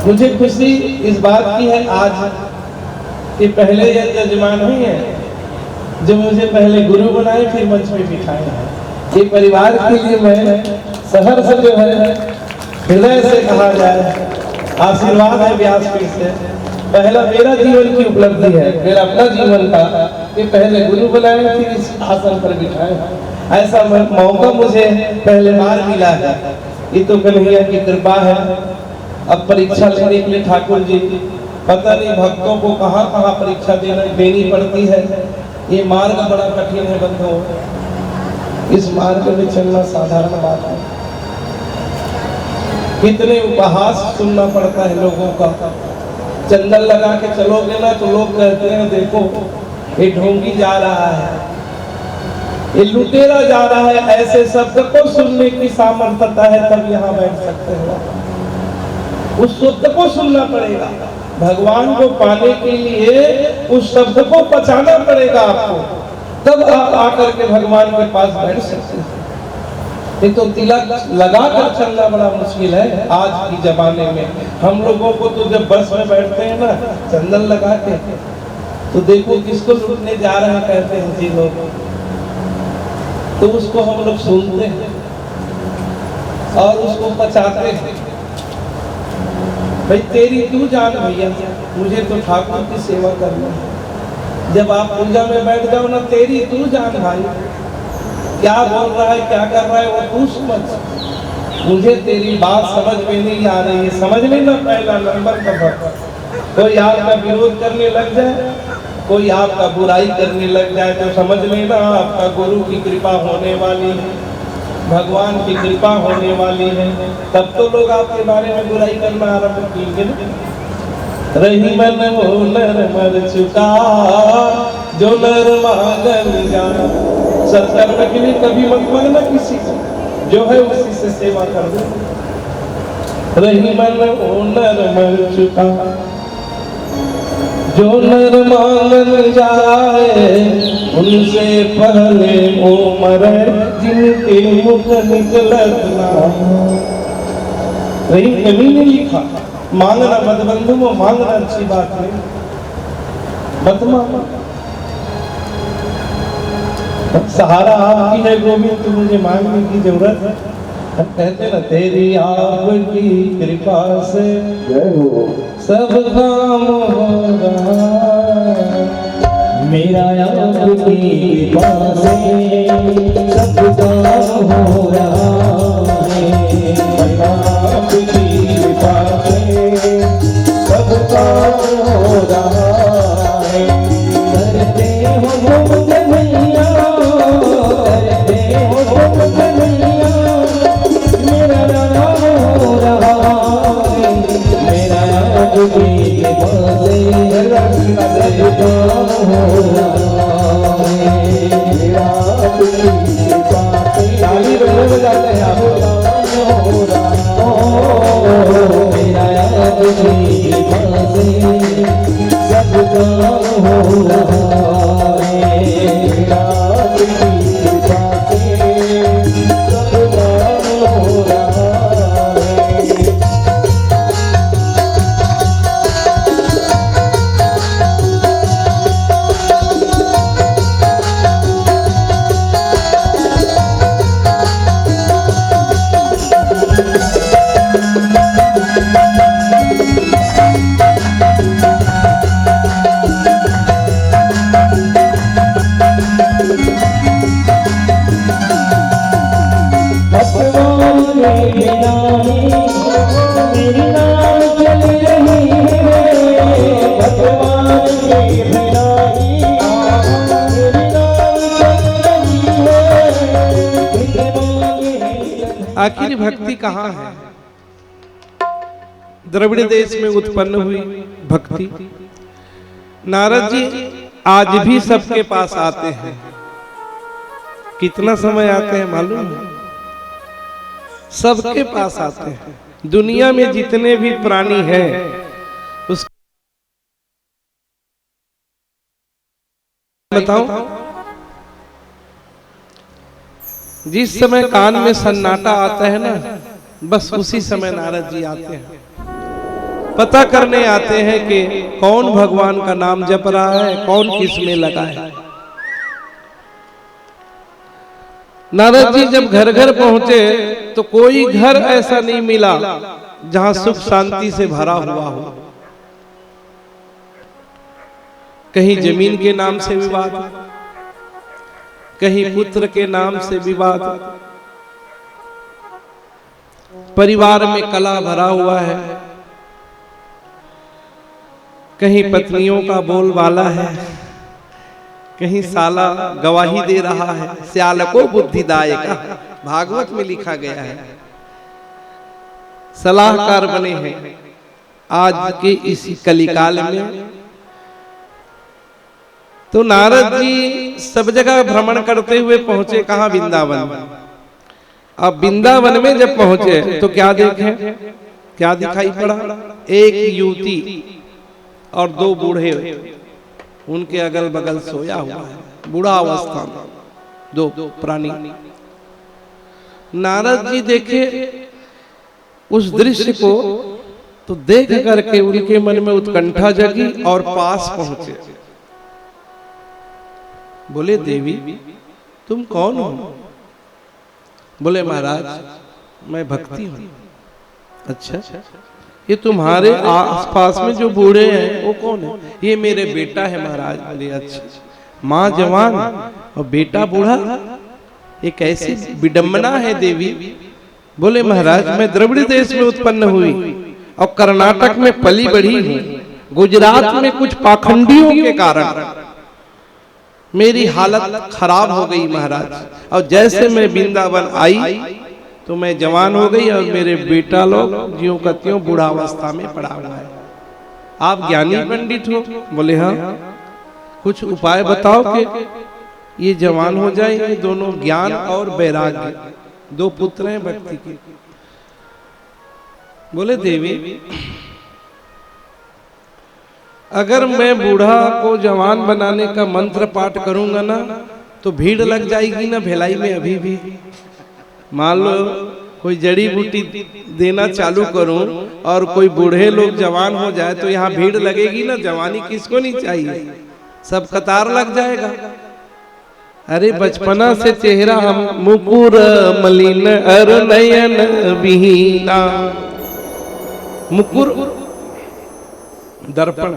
मुझे खुशी इस बात की है आज ये पहले यजमान हुई है जो मुझे पहले गुरु बनाए फिर मंच पे बिठाए हैं। ये परिवार के लिए मैं शहर से जो है हृदय से कहा जाए आशीर्वाद है व्यासपीठ से। पहला मेरा जीवन की उपलब्धि है, मेरा अपना जीवन का कि पहले गुरु बनाए फिर इस आसन पर बिठाए। ऐसा मौका मुझे पहले बार मिला है, ये तो कन्हैया की कृपा है। अब परीक्षा लेने के लिए ठाकुर जी पता नहीं भक्तों को कहाँ कहाँ परीक्षा देनी पड़ती है। ये मार्ग बड़ा कठिन है बंधुओं, इस मार्ग में चलना साधारण बात है। कितने उपहास सुनना पड़ता है लोगों का। चंदन लगा के चलोगे ना तो लोग कहते हैं देखो ये ढोंगी जा रहा है, ये लुटेरा जा रहा है। ऐसे शब्द को सुनने की सामर्थ्यता है तब यहाँ बैठ सकते हो। उस शब्द को सुनना पड़ेगा, भगवान को पाने के लिए उस शब्द को पचाना पड़ेगा आपको, तब आप आकर के भगवान के पास बैठ सकते हैं। ये तो तिलक लगाकर चलना बड़ा मुश्किल है आज की जमाने में। हम लोगों को तो जब बस में बैठते हैं ना चंदन लगा के तो देखो किसको लूटने जा रहे हैं कहते हैं जी लोग, तो उसको हम लोग सुनते हैं और उसको पचाते हैं। भाई तेरी तू जान भैया, मुझे तो ठाकुर की सेवा करनी है। जब आप पूजा में बैठ जाओ ना तेरी तू जान भाई, क्या बोल रहा है क्या कर रहा है वो तू समझ, मुझे तेरी बात समझ में नहीं आ रही है। समझ लेना पहला नंबर का फर्क। कोई आपका विरोध करने लग जाए, कोई आपका बुराई करने लग जाए तो समझ लेना आपका गुरु की कृपा होने वाली है, भगवान की कृपा होने वाली है। तब तो लोग आपके बारे में बुराई करना आरंभ किए। रही मन हो नर मर चुका जो नर मांगन जाना। सत्कर्म के लिए कभी मत मांगना किसी को, जो है उसी से सेवा कर दो। रही मन हो नर मर चुका जो नर मांगन जाए, उनसे पहले वो मरे जिनके मुख निकलत ना। रही कभी नहीं लिखा मांगना मत बंधु, मांगना अच्छी बात है, मत मांगो। सहारा आपकी है गोविंद, तो मुझे मांगने की जरूरत है। कहते ना तेरी आपकी कृपा से सब काम हो रहा, मेरा आपकी कृपा से सब काम हो रहा है। आपकी कृपा से सब काम हो रहा है। करते हो तुम कन्हैया, करते हो तुम कन्हैया, मेरा नाम हो रहा है। मेरा आपकी कृपा से सब काम हो रहा है। मेरा आपकी कृपा से ताली बजाते हैं आप। हो रहा मेरा आपकी कृपा से सब काम हो रहा है। मेरा आपकी कृपा से सब काम हो रहा है। आखिर भक्ति कहाँ है? द्रविड़ देश में उत्पन्न हुई भक्ति। नारद जी आज भी सबके पास आते हैं। कितना समय आते हैं मालूम है? सबके पास आते हैं। दुनिया में जितने भी प्राणी हैं उस बताओ, जिस समय कान में सन्नाटा आता है ना, बस उसी समय नारद जी आते हैं। पता करने आते हैं कि कौन भगवान का नाम जप रहा है, कौन किस में लगा है। नारद जी जब घर घर पहुंचे तो कोई घर ऐसा नहीं मिला जहां सुख शांति से भरा हुआ हो। कहीं जमीन के नाम से विवाद, कहीं पुत्र के नाम से विवाद, परिवार में कलह भरा हुआ है, कहीं पत्नियों का बोलबाला है, कहीं साला गवाही दे रहा है। स्याल को बुद्धिदायक, भागवत में लिखा गया है। सलाहकार बने हैं आज के इस कलिकाल में। तो नारद जी सब जगह भ्रमण करते हुए पहुंचे कहां? वृंदावन। अब वृंदावन में जब पहुंचे तो क्या देखे, क्या दिखाई पड़ा? एक युवती और दो बूढ़े उनके अगल बगल सोया हुआ है, बूढ़ा अवस्था में, दो प्राणी। नारद जी देखे उस दृश्य को तो देख करके उनके मन में उत्कंठा जगी और पास पहुंचे। बोले देवी तुम कौन हो? बोले महाराज मैं भक्ति हूं। अच्छा, ये तुम्हारे आसपास में जो बूढ़े हैं वो कौन है? ये मेरे बेटा है महाराज। बोले अच्छा, माँ जवान और बेटा बूढ़ा, ये कैसी विडंबना है देवी? बोले महाराज मैं द्रविड़ देश में उत्पन्न हुई और कर्नाटक में पली बढ़ी हूँ। गुजरात में कुछ पाखंडियों के कारण मेरी हालत खराब हो गई महाराज, और जैसे मैं वृंदावन आई तो मैं जवान हो गई और मेरे बेटा लोग ज्यों का त्यों बूढ़ावस्था में पड़ा हुआ है। आप ज्ञानी पंडित हो? बोले हाँ। कुछ उपाय बताओ कि ये जवान हो जाए। ये दोनों ज्ञान और वैराग्य, दो पुत्र हैं भक्ति के। बोले देवी अगर मैं बूढ़ा को जवान बनाने का मंत्र पाठ करूंगा ना तो भीड़ लग जाएगी ना भिलाई में। अभी भी मान लो कोई जड़ी बूटी देना चालू करूं और कोई बूढ़े लोग जवान हो जाए तो यहाँ भीड़ लगेगी ना। जवानी किसको नहीं चाहिए, सब कतार लग जाएगा। अरे बचपना से चेहरा हम मुकुर मलिन अर नयन विहीना। मुकुर दर्पण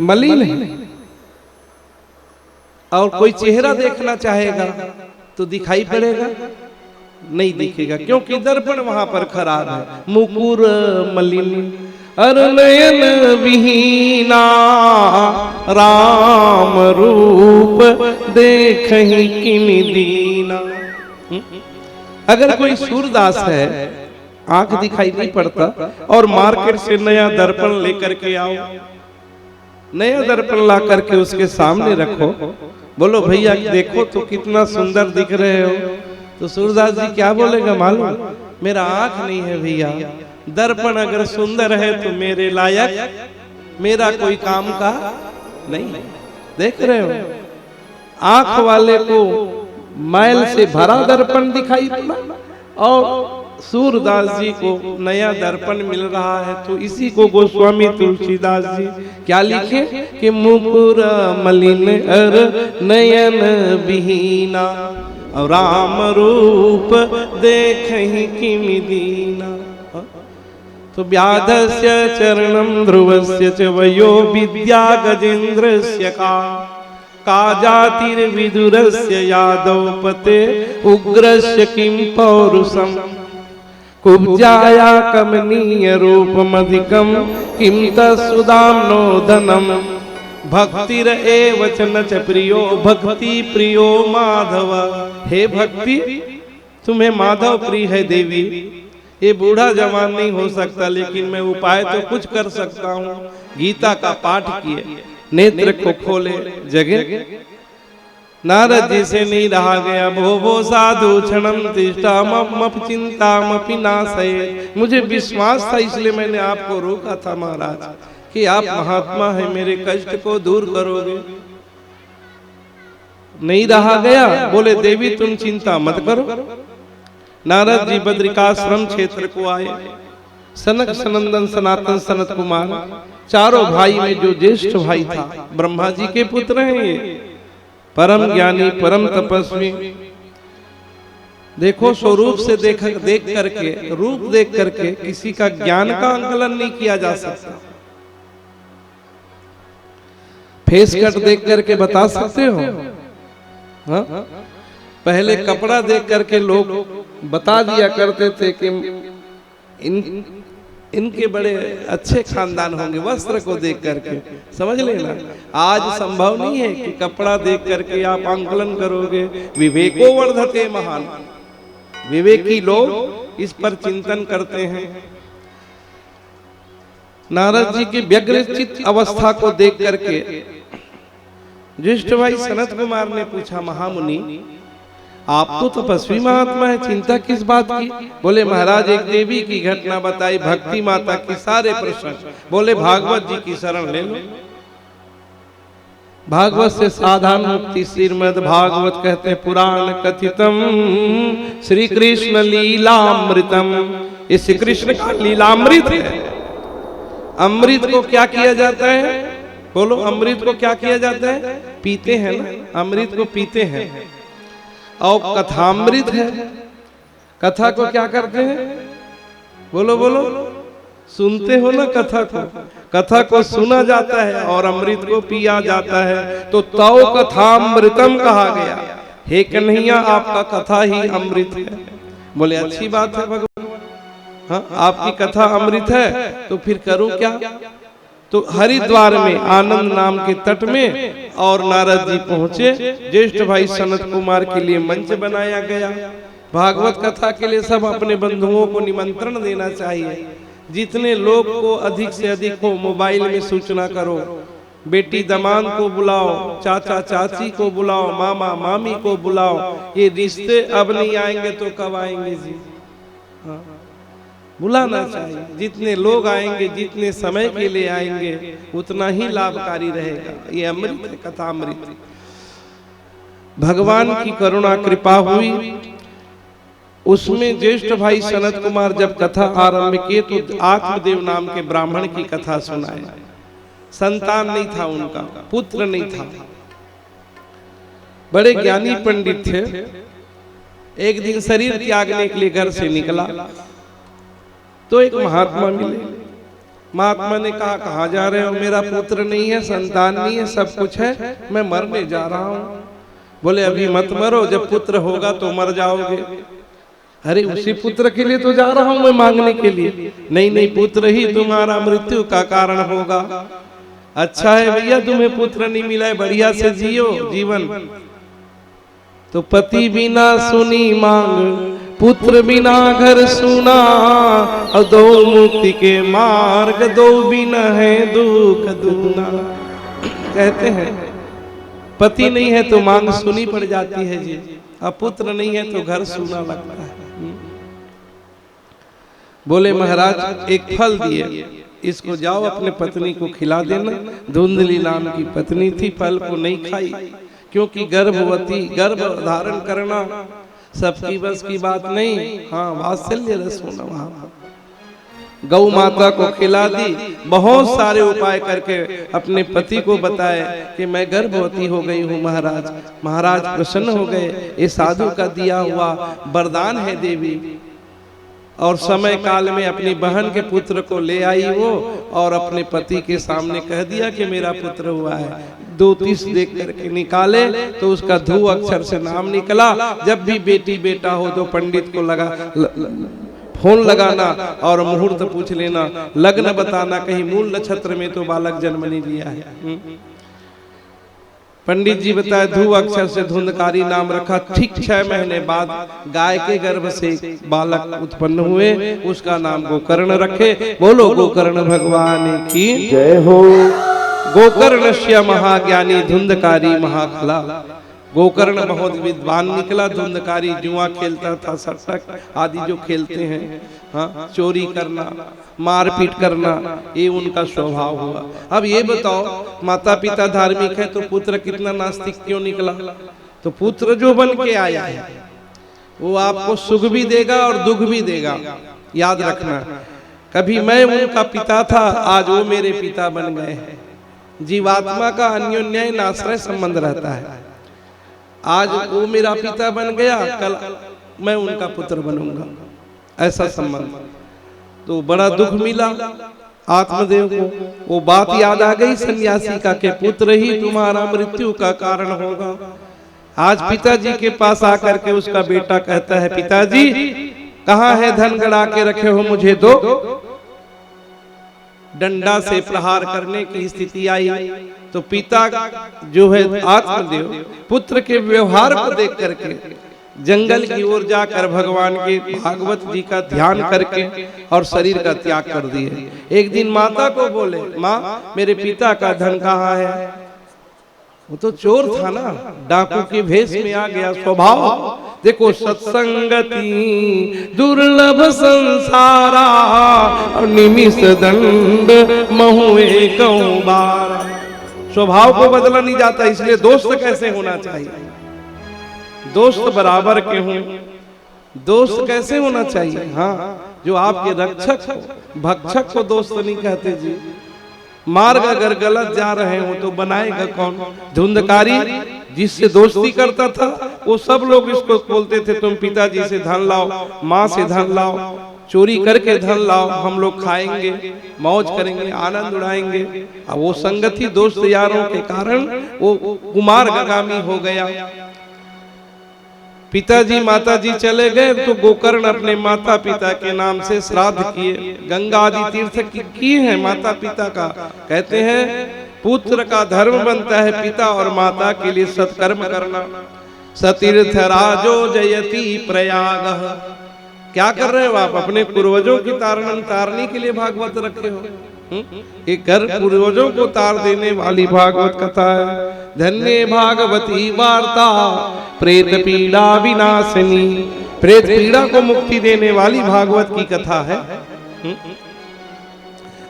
मलिन है, और कोई चेहरा देखना चाहेगा तो दिखाई पड़ेगा? नहीं दिखेगा, क्योंकि दर्पण वहां पर खराब है। मुकुर मलिन अर नयन विहीना, राम रूप देखहि किमि दीना। अगर कोई सूरदास है, आंख दिखाई नहीं पड़ता, और मार्केट से नया दर्पण लेकर के आओ, नया दर्पण ला करके उसके सामने रखो, बोलो भैया देखो तो कितना सुंदर दिख रहे हो, तो सूरदास जी क्या बोलेगा मालूम? मेरा आंख नहीं है भैया, दर्पण अगर सुंदर है तो मेरे लायक, मेरा कोई काम का नहीं। देख रहे हो, आंख वाले को मैल से भरा दर्पण दिखाई पड़ा और सूरदास जी को नया दर्पण मिल रहा है। तो इसी को गोस्वामी तुलसीदास जी क्या लिखे कि मुकुर मलिन अर नयन विहीना, और राम रूप देखहि किमि दीना। तो व्याधस्य चरणम ध्रुवस्य च वयो विद्या गजेन्द्रस्य का जातिर्विदुरस्य यादव पते उग्रस्य किं पौरुषम, कुब्जाया कमनीय रूपमधिकम किं तत्सुदाम्नो धनम, भक्तिर एव च न च प्रियो भक्ति प्रियो माधव। हे भक्ति तुम्हें माधव प्रिय है देवी। ये बूढ़ा जवान नहीं हो सकता, लेकिन मैं उपाय तो कुछ कर सकता हूँ। गीता का पाठ किए, नेत्र को खोले, जगे। नारद जी से नहीं रहा गया। भो साधु क्षणम तिष्ठा मप चिंता मपि नाशये। मुझे विश्वास था इसलिए मैंने आपको रोका था महाराज कि आप महात्मा है, मेरे कष्ट को दूर करोगे। नहीं रहा गया, बोले देवी तुम चिंता मत करो। नारद जी बद्रिकाश्रम क्षेत्र को आए, सनक सनंदन सनातन सनत कुमार, चारों भाई में जो ज्येष्ठ भाई था ब्रह्मा जी के पुत्र हैं ये, परम ज्ञानी परम तपस्वी। देखो स्वरूप से देख करके, रूप देख करके किसी का ज्ञान का आंकलन नहीं किया जा सकता। फेस कट देख करके बता सकते हो? हाँ? पहले कपड़ा देख करके लोग बता दिया करते थे कि इनके बड़े अच्छे खानदान होंगे, वस्त्र को देख करके, समझ लेना। आज संभव नहीं है कि कपड़ा देख करके आप आंकलन करोगे। विवेको वर्धते महान, विवेकी लोग इस पर चिंतन करते हैं। नारद जी की व्यग्रचित अवस्था को देख करके ज्येष्ठ भाई सनत कुमार ने पूछा, महामुनि आप तो तपस्वी महात्मा है, चिंता किस बात की? बोले महाराज एक देवी की घटना बताई, भक्ति माता की सारे प्रश्न। बोले भागवत जी की शरण ले लो। भागवत से साधारण मुक्ति, श्रीमद् भागवत कहते हैं पुराण कथितम श्री कृष्ण लीलामृतम। ये श्री कृष्ण का लीलामृत है। अमृत को क्या किया जाता है? बोलो, अमृत को क्या किया जाता है? पीते हैं ना, अमृत को पीते हैं। और कथामृत है, कथा को क्या करते हैं? बोलो बोलो, सुनते हो ना कथा को, कथा को सुना जाता है और अमृत को पिया जाता है। तो तौ कथामृतम कहा गया। हे कन्हैया आपका कथा ही अमृत है। बोले अच्छी बात है भगवान, हाँ आपकी कथा अमृत है तो फिर करूं क्या? तो हरिद्वार में आनंद नाम के तट में और नारद जी पहुंचे। ज्येष्ठ भाई सनत कुमार के लिए मंच बनाया गया। भागवत कथा के लिए सब अपने बंधुओं को निमंत्रण देना चाहिए। जितने लोग को अधिक से अधिक हो मोबाइल में सूचना करो। बेटी दमाद को बुलाओ, चाचा चाची को बुलाओ, मामा मामी को बुलाओ। ये रिश्ते अब नहीं आएंगे तो कब आएंगे जी? हाँ, बुलाना चाहिए। जितने लोग आएंगे, जितने समय के लिए आएंगे, उतना ही लाभकारी रहेगा। ये अमृत है, कथा अमृत। भगवान की करुणा कृपा हुई। उसमें ज्येष्ठ भाई सनत कुमार जब कथा आरंभ किए तो आत्मदेव नाम के ब्राह्मण की कथा सुनाए। संतान नहीं था उनका, पुत्र नहीं था, बड़े ज्ञानी पंडित थे। एक दिन शरीर त्यागने के लिए घर से निकला तो एक महात्मा मिले। महात्मा ने कहा कहाँ जा रहे हो? मेरा पुत्र नहीं है, संतान नहीं है, सब कुछ है, मैं मरने जा रहा हूँ। बोले अभी मत मरो, जब पुत्र होगा तो मर जाओगे। अरे उसी पुत्र के लिए तो जा रहा हूं मैं मांगने के लिए। नहीं नहीं, पुत्र ही तुम्हारा मृत्यु का कारण होगा। अच्छा है भैया तुम्हें पुत्र नहीं मिला है, बढ़िया से जियो जीवन। तो पति बिना सुनी मांग, पुत्र बिना घर सुना, और दो मुक्ति के मार्ग, दो बिना है दुख दूना। कहते हैं पति नहीं है तो मांग सुनी पड़ जाती है जी, अब पुत्र नहीं है तो घर सूना लगता है। बोले महाराज एक फल दिए, इसको जाओ अपने पत्नी को खिला देना। धुंधली नाम की पत्नी थी, फल को नहीं खाई क्योंकि गर्भवती, गर्भ धारण करना सबकी बस की बात नहीं। हाँ, वात्सल्य रस होना वहां। गौ माता को खिला दी, बहुत सारे उपाय करके अपने पति को बताए कि मैं गर्भवती हो गई हूँ महाराज। महाराज प्रसन्न हो गए, ये साधु का दिया हुआ वरदान है देवी। और समय काल में अपनी बहन के पुत्र को ले आई वो, और अपने पति के सामने कह दिया कि मेरा पुत्र हुआ है। 2-3 देख करके निकाले तो उसका धू अक्षर से नाम निकला। जब भी बेटी बेटा हो तो पंडित को फोन लगाना और मुहूर्त पूछ लेना, लग्न बताना, कहीं मूल नक्षत्र में तो बालक जन्म नहीं लिया है। पंडित जी बताए धू अक्षर से धुंधकारी नाम रखा। ठीक 6 महीने बाद गाय के गर्भ से बालक उत्पन्न हुए, उसका नाम गोकर्ण रखे। बोलो गोकर्ण भगवान की जय हो। गोकर्णस्य महाज्ञानी धुंधकारी महाखला। गोकर्ण बहुत विद्वान निकला। धुंधकारी जुआ खेलता था, सटक आदि जो खेलते हैं, हाँ, चोरी करना, मारपीट करना, ये उनका स्वभाव हुआ। अब ये बताओ, माता पिता धार्मिक है तो पुत्र कितना नास्तिक क्यों निकला? तो पुत्र जो बन के आया है वो आपको सुख भी देगा और दुख भी देगा, याद रखना। कभी मैं उनका पिता था, आज वो मेरे पिता बन गए हैं। जीवात्मा का अन्योन्याय आश्रय संबंध रहता है। आज वो मेरा पिता बन गया, कल मैं उनका पुत्र बनूंगा, ऐसा संबंध। तो बड़ा दुख मिला आत्मदेव को। वो बात याद आ गई सन्यासी का कि पुत्र ही तुम्हारा मृत्यु का कारण होगा। आज पिताजी के पास आकर के उसका बेटा कहता है, पिताजी कहाँ है धन गड़ा के रखे हो, मुझे दो। डंडा से प्रहार करने की स्थिति आई तो पिता जो है आत्मदेव पुत्र के व्यवहार को देख करके जंगल की ओर जाकर भगवान के भागवत जी का ध्यान करके और शरीर का त्याग कर दिए। एक दिन माता को बोले, माँ मेरे पिता का धन कहाँ है? वो तो चोर था ना, डाकू के भेष में आ गया। स्वभाव देखो, सत्संगति दुर्लभ संसारा, निमिष दंड महुए कऊ बार। स्वभाव को बदला नहीं जाता, इसलिए दोस्त कैसे होना चाहिए? दोस्त बराबर के हों। दोस्त कैसे होना चाहिए? हाँ, जो आपके रक्षक हो, भक्षक को दोस्त नहीं कहते जी। मार्ग अगर गलत जा रहे हो तो बनाएगा कौन? धुंधकारी जिससे दोस्ती करता था वो सब लोग इसको बोलते थे, तुम पिताजी से धन लाओ, माँ से धन लाओ, चोरी करके धन लाओ, हम लोग खाएंगे, मौज करेंगे, आनंद उड़ाएंगे। अब वो संगति दोस्त यारों के कारण वो कुमार्गामी हो गया। पिताजी माताजी चले गए तो गोकर्ण अपने माता पिता के नाम से श्राद्ध किए, गंगा आदि तीर्थ किए हैं माता पिता का। कहते हैं पुत्र का धर्म बनता है पिता और माता के लिए सत्कर्म करना। सतीर्थ राजो जयति प्रयाग। क्या कर रहे हो आप? अपने पूर्वजों की तारनी के लिए भागवत रखे हो। एक कर पूर्वजों को तार देने वाली भागवत कथा है। धन्य भागवती वार्ता प्रेत पीड़ा विनाशिनी। प्रेत पीड़ा को मुक्ति देने वाली भागवत की कथा है।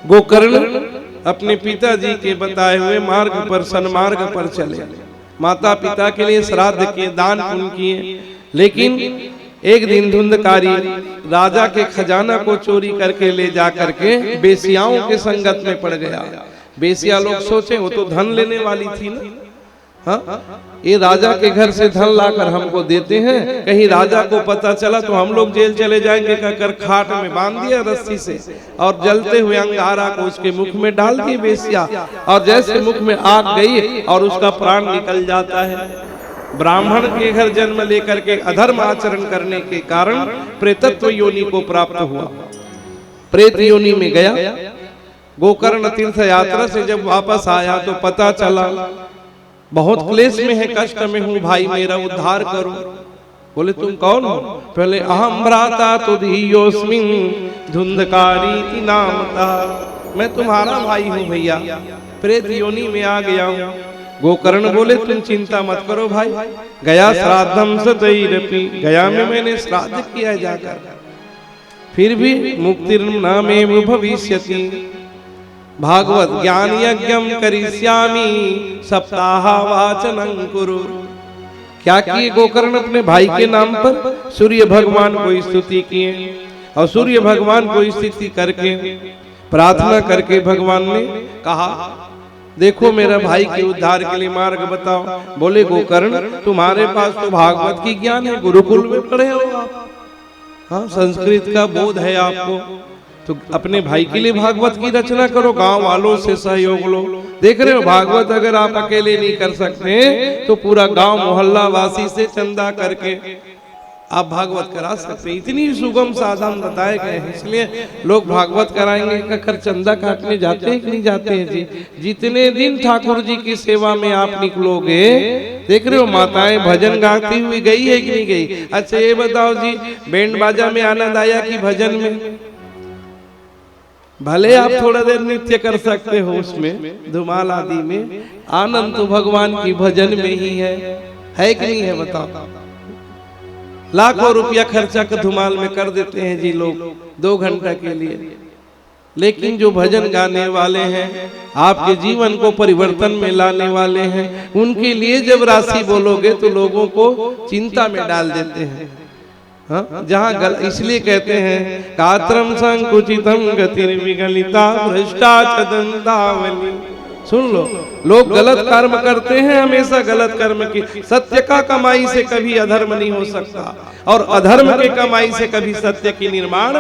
गोकर्ण अपने पिताजी के बताए हुए मार्ग पर सन्मार्ग पर चले, माता पिता के लिए श्राद्ध किए, दान पुण्य किए। लेकिन एक दिन धुंधकारी राजा के खजाना को चोरी करके ले जा करके बेसियाओं के संगत में पड़ गया। बेसिया लोग सोचे वो तो धन लेने वाली थी ना, हाँ, ये राजा के घर से धन लाकर हमको देते हैं, कहीं राजा को पता चला तो हम लोग जेल चले जाएंगे कहकर खाट में बांध दिया रस्सी से और जलते हुए अंगारा को उसके मुख में डाल दिए बेसिया। और जैसे मुख में आग गई और उसका प्राण निकल जाता है। ब्राह्मण के घर जन्म लेकर के अधर्म आचरण करने के कारण प्रेतत्व योनि को प्राप्त हुआ, प्रेत योनि में गया। गोकर्ण तीर्थ यात्रा से जब वापस आया तो पता चला बहुत क्लेश में है, कष्ट में हूँ, भाई मेरा उद्धार करो। बोले तुम कौन हो? पहले अहम भ्राता तुधियोस्मिन् धुंधकारी नामता। मैं तुम्हारा भाई हूँ भैया, प्रेत योनि में आ गया हूँ। गोकर्ण बोले तुम चिंता मत करो भाई, गया श्राद्धम सतैरपि, गया में मैंने श्राद्ध किया जाकर, फिर भी मुक्तिर्नामेव भविष्यति। भागवत ज्ञान यज्ञम करिष्यामि सप्ताह वाचनं कुरु। क्या किए गोकर्ण? अपने भाई के नाम पर सूर्य भगवान को स्तुति किए और सूर्य भगवान को स्तुति करके प्रार्थना करके भगवान ने कहा देखो मेरा भाई के उद्धार के लिए मार्ग बताओ। बोले गोकर्ण तुम्हारे पास तो भागवत की ज्ञान है, गुरुकुल में पढ़े हो आप, हाँ, संस्कृत का बोध है आपको, तो अपने भाई के लिए भागवत की रचना करो, गांव वालों से सहयोग लो। देख रहे हो भागवत अगर आप अकेले नहीं कर सकते तो पूरा गांव मोहल्ला वासी से चंदा करके आप भागवत करा सकते। इतनी सुगम साधन बताए गए हैं, इसलिए लोग भागवत कराएंगे कहकर चंदा काटने जाते हैं कि नहीं जाते हैं जी। जितने दिन ठाकुर जी की सेवा में आप निकलोगे, देख रहे हो माताएं भजन गाती हुई गई है कि नहीं गई? अच्छा ये बताओ जी, बैंड बाजा में आनंद आया कि भजन में? भले आप थोड़ा देर नृत्य कर सकते हो उसमें, धुमाल आदि में, आनंद तो भगवान की भजन में ही है कि नहीं है? बताओ। लाखों रुपया खर्चा कर धुमाल में कर देते हैं जी लोग 2 घंटा के लिए, लेकिन जो भजन गाने वाले हैं, आपके जीवन को परिवर्तन में लाने वाले हैं, उनके लिए जब राशि बोलोगे तो लोगों को चिंता में डाल देते हैं। हाँ, जहाँ इसलिए कहते हैं कात्रम संकुचितम गतिर्विगलिता भ्रष्टा चदंतावली। सुन लो, लोग गलत कर्म करते हैं, हमेशा गलत कर्म की। सत्य का कमाई से कभी अधर्म नहीं हो सकता, और अधर्म के कमाई से कभी सत्य की निर्माण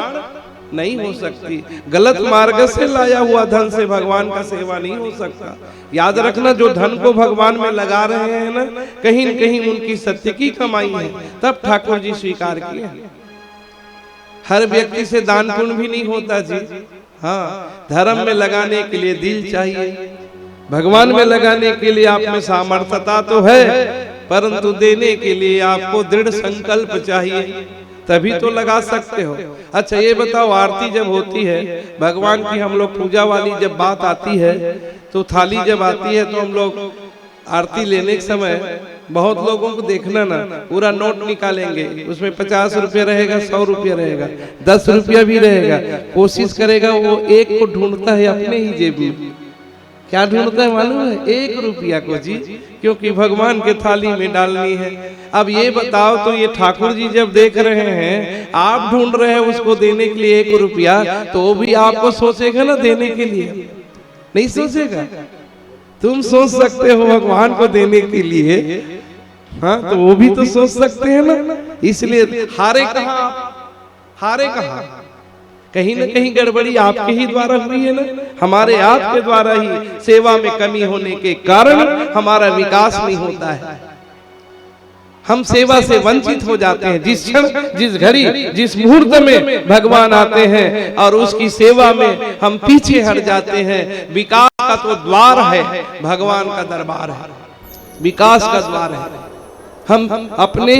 नहीं हो सकती। गलत मार्ग से लाया हुआ धन से भगवान का सेवा नहीं हो सकता। याद रखना, जो धन को भगवान में लगा रहे हैं ना, कहीं न कहीं उनकी सत्य की कमाई है, तब ठाकुर जी स्वीकार किए। हर व्यक्ति से दान पुण्य भी नहीं होता जी। हाँ, धर्म में लगाने के लिए दिल चाहिए, भगवान में लगाने के लिए आप में सामर्थ्यता तो है, परंतु देने के लिए आपको दृढ़ संकल्प चाहिए, तभी तो लगा सकते हो। अच्छा ये बताओ, आरती जब होती है भगवान की, हम लोग पूजा वाली जब बात आती है, तो थाली जब आती है तो हम लोग आरती लेने के समय बहुत लोगों को देखना ना, पूरा नोट निकालेंगे, उसमें 50 रुपया रहेगा, 100 रुपया रहेगा, 10 रुपया भी रहेगा। कोशिश करेगा वो एक को ढूंढता है अपने ही जेब में। क्या ढूंढता है मालूम है? 1 रुपया को जी, क्योंकि भगवान के थाली में डालनी है। अब ये बताओ, तो ये ठाकुर जी जब देख रहे हैं आप ढूंढ रहे हैं उसको देने के लिए 1 रुपया, तो वो भी आपको सोचेगा ना देने के लिए? नहीं सोचेगा। तुम सोच सकते हो भगवान को देने के लिए, हाँ, तो वो भी तो सोच सकते हैं ना। इसलिए हारे कहाँ, कहीं न कहीं गड़बड़ी आपके ही द्वारा हुई है ना, हमारे आपके द्वारा ही सेवा में कमी होने के कारण हमारा विकास नहीं होता है। हम सेवा से वंचित हो जाते हैं। जिस क्षण, जिस घड़ी, जिस मुहूर्त में भगवान आते हैं और उसकी सेवा में हम पीछे हट जाते हैं। विकास का तो द्वार है, भगवान का दरबार है, विकास का द्वार है। हम अपने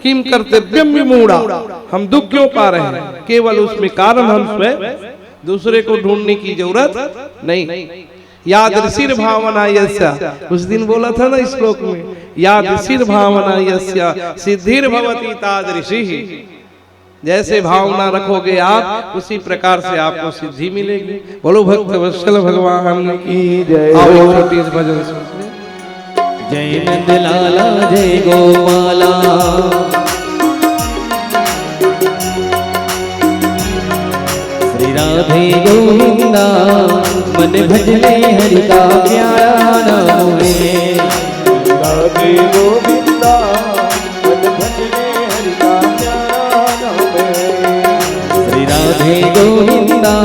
किम कर्तव्यम विमूढ़ा, हम दुख क्यों पा रहे हैं? केवल उसमें कारण हम स्वयं, दूसरे को ढूंढने की जरूरत नहीं। याद ऋषिर भावना यस्या, उस दिन बोला था ना श्लोक में, याद ऋषिर भावना यस्या सिद्धिर भवति तादृशी। जैसे भावना रखोगे आप, उसी प्रकार से आपको सिद्धि मिलेगी। बोलो भक्त वत्सल भगवान की जय। आओ छोटी इस भजन सुनते। जय नंद लाला जय गोपाला, श्री राधे गोविंदा, मन भजले हरि का प्यारा नाम है। राधे गोविंदा, मन भजले हरि का प्यारा नाम है। श्री राधे गोविंदा,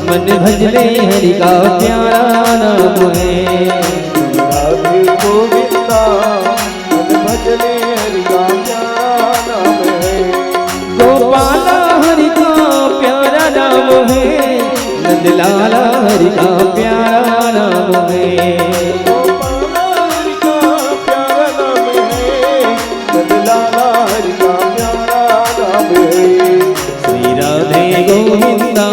मन भजले हरि का प्यारा नाम है। राधे गोविंदा, मन भजले हरि का प्यारा नाम है। गोपाला हरि का प्यारा नाम है, नंद लाला हरि का प्यारा नाम है। गोपाला हरि का प्यारा नाम है, नंद लाला हरि का प्यारा नाम है। श्री राधे गोविंदा,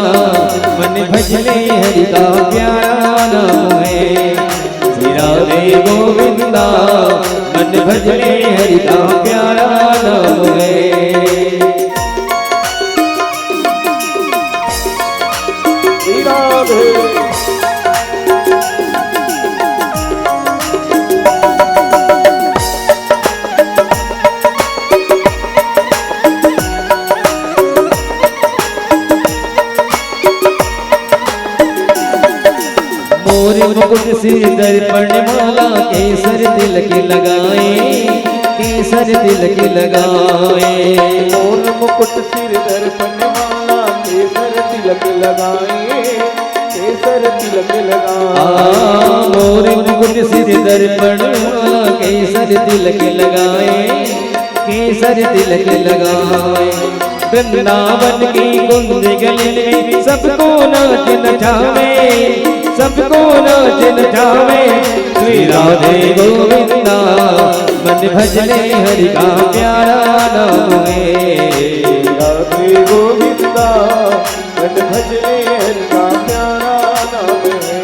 मन भजले हरि का प्यारा नाम है। श्री राधे गोविंदा, मन भजले हरि का प्यारा नाम है। राधे मोर मुकुट सिर दर्पण माला, केसर तिलक लगाए, केसर तिलक लगाए। मोर मुकुट सिर दर्पण माला, केसर तिलक लगाए, केसर तिलक लगाए। मोर मुकुट सिर दर्पण माला, केसर तिलक लगाए, केसर तिलक लगाए। वृंदावन की कुंज गली में सबको नाच नचावे, सबको नाच नचावे। श्री राधे गोविंदा, मन भजले हरि का प्यारा नाम है। राधे गोविंदा, मन भजले हरि का प्यारा नाम है।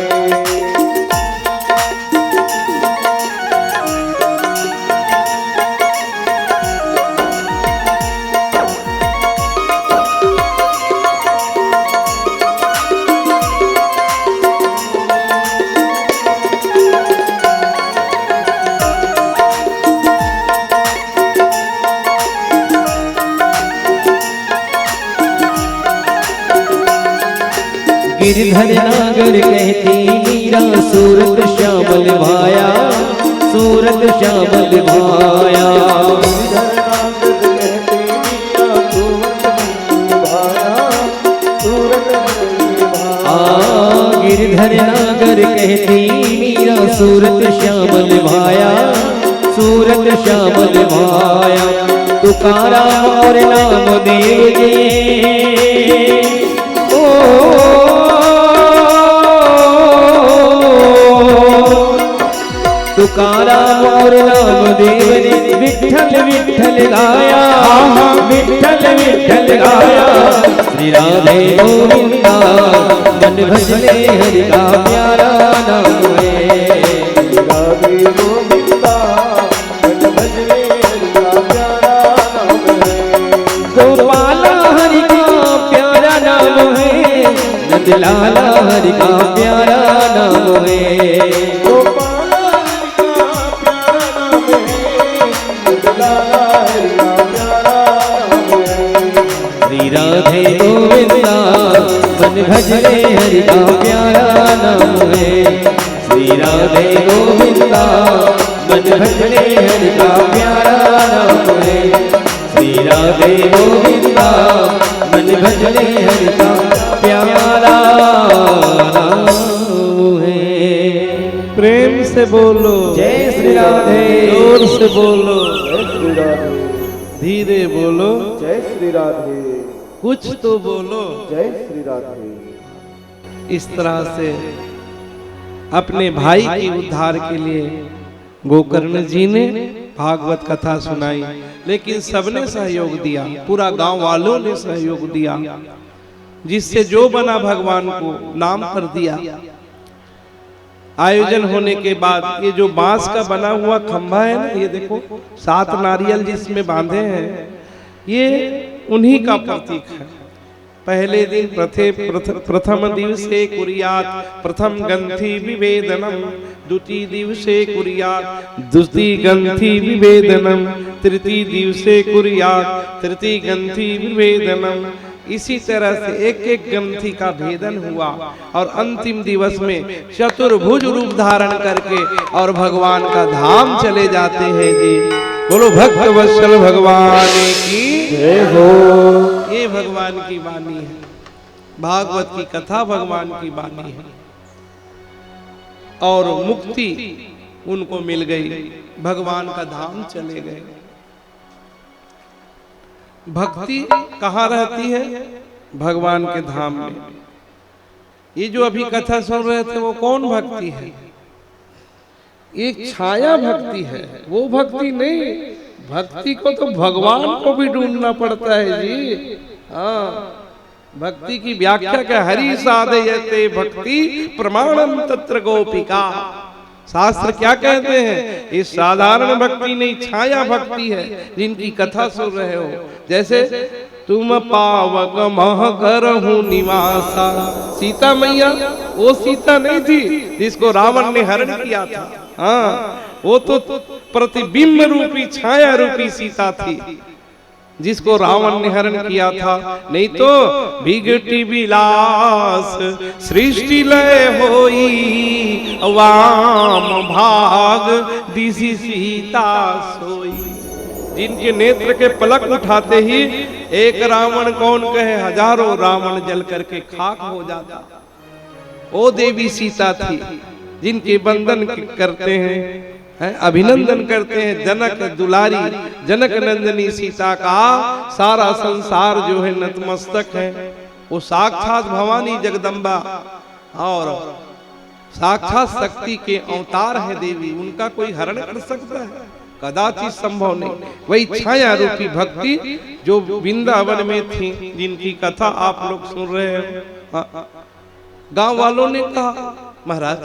गिरधर नागर कहती मीरा सूरत श्यामल भाया, सूरत श्यामल भाया। गिरधर नागर कहती मीरा सूरत श्यामल भाया, सूरत श्यामल भाया। तुकाराम और नामदेव जी ओ तुकाराम और नामदेव ने विठ्ठल विठ्ठल गाया, विठ्ठल विठ्ठल गाया। श्री राधे गोविंदा मन भजले हरि का प्यारा नाम है, राधे गोविंदा मन भजले हरि का प्यारा नाम है। गोपाला हरि का प्यारा नाम है, नंदलाला हरि का प्यारा नाम है। गोपाला हरि का प्यारा नाम है, नंदलाला हरि का प्यारा नाम है। श्री राधे गोविंदा मन भजले हरि का प्यारा नाम है, श्री राधे गोविंदा मन भजले हरि का प्यारा नाम है, श्री राधे गोविंदा मन भजले हरि का प्यारा नाम है। प्रेम से बोलो जय श्री राधे, जोर से बोलो, जय श्री राधे, धीरे बोलो, जय श्री राधे, कुछ तो बोलो। जय श्री राधे। इस तरह से अपने भाई के उद्धार के लिए गोकर्ण जी ने भागवत कथा सुनाई, लेकिन सबने सहयोग दिया, पूरा गांव वालों ने सहयोग दिया, जिससे जो बना भगवान को नाम कर दिया। आयोजन होने के बाद ये जो बांस का बना हुआ खंभा है ना, ये देखो 7 नारियल जिसमें बांधे हैं, ये उन्हीं का प्रतीक है। पहले दिन प्रथम दिवसे कुर्यात् प्रथम ग्रंथि विवेदनम, द्वितीय दिवसे कुर्यात् द्वितीय ग्रंथि विवेदनम, तृतीय दिवसे कुर्यात् तृतीय ग्रंथि विवेदनम। इसी तरह से एक एक ग्रंथि का भेदन हुआ और अंतिम दिवस में चतुर्भुज रूप धारण करके और भगवान का धाम चले जाते हैं जी। बोलो भक्त वत्सल भगवान की जय हो। ये भगवान की वाणी है, भागवत की कथा भगवान की वाणी है। और मुक्ति उनको मिल गई, भगवान का धाम चले गए। भक्ति कहाँ रहती है? भगवान के धाम में। ये जो अभी कथा सुन रहे थे वो कौन भक्ति है? एक छाया भक्ति है, वो भक्ति नहीं। भक्ति को तो भगवान को भी ढूंढना पड़ता है जी। हाँ, भक्ति की व्याख्या क्या? हरि साधयते भक्ति प्रमाणम तत्र गोपिका। शास्त्र क्या कहते हैं? ये साधारण भक्ति नहीं, छाया भक्ति है, जिनकी कथा सुन रहे हो। जैसे तुम पावक मह करहु निवासा, सीता मैया वो सीता नहीं थी जिसको रावण ने हरण किया था। हाँ, वो तो प्रतिबिंब रूपी छाया रूपी सीता थी जिसको रावण ने हरण किया था। नहीं तो बिगटी विलास सृष्टि लय होई, वाम भाग दिशि सीता सोई। जिनके नेत्र के पलक उठाते ही एक रावण कौन कहे हजारों रावण जल करके खाक हो जाता। वो देवी सीता थी जिनके बंदन करते हैं, अभिनंदन करते हैं। जनक दुलारी जनक नंदनी सीता का सारा संसार जो है नतमस्तक है। वो साक्षात भवानी जगदम्बा और साक्षात शक्ति के अवतार है देवी। उनका कोई हरण कर सकता है? कदाचित संभव नहीं। वही छाया रूपी भक्ति जो वृंदावन में थी, जिनकी कथा आप लोग सुन रहे हैं। गांव वालों ने कहा महाराज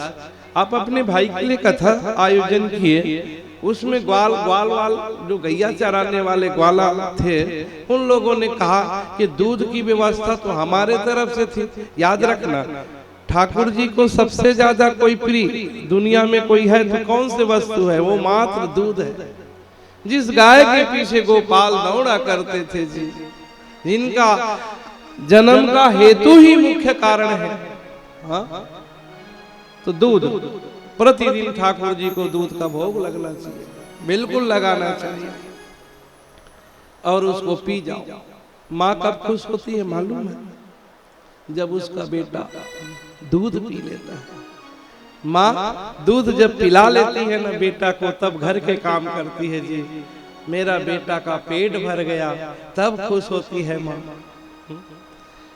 आप अपने भाई के लिए कथा आयोजन किए, उसमें ग्वाल वाल जो गैया चराने वाले ग्वाला थे, उन लोगों ने कहा कि दूध की व्यवस्था तो हमारे तरफ से थी। याद रखना, ठाकुर जी को सबसे ज्यादा कोई प्रिय दुनिया में कोई है तो कौन सी वस्तु है? वो मात्र दूध है। जिस गाय के पीछे गोपाल दौड़ा करते थे जी, जिनका जन्म का हेतु ही मुख्य कारण है, हाँ, तो दूध प्रतिदिन ठाकुर जी को दूध का भोग लगना चाहिए, बिल्कुल लगाना चाहिए, और उसको पी जाओ। माँ कब खुश होती है मालूम है? जब उसका बेटा दूध पी लेता है। माँ दूध जब पिला लेती है ना बेटा को, तब घर के काम करती है जी, मेरा बेटा का पेट भर गया, तब खुश होती है माँ।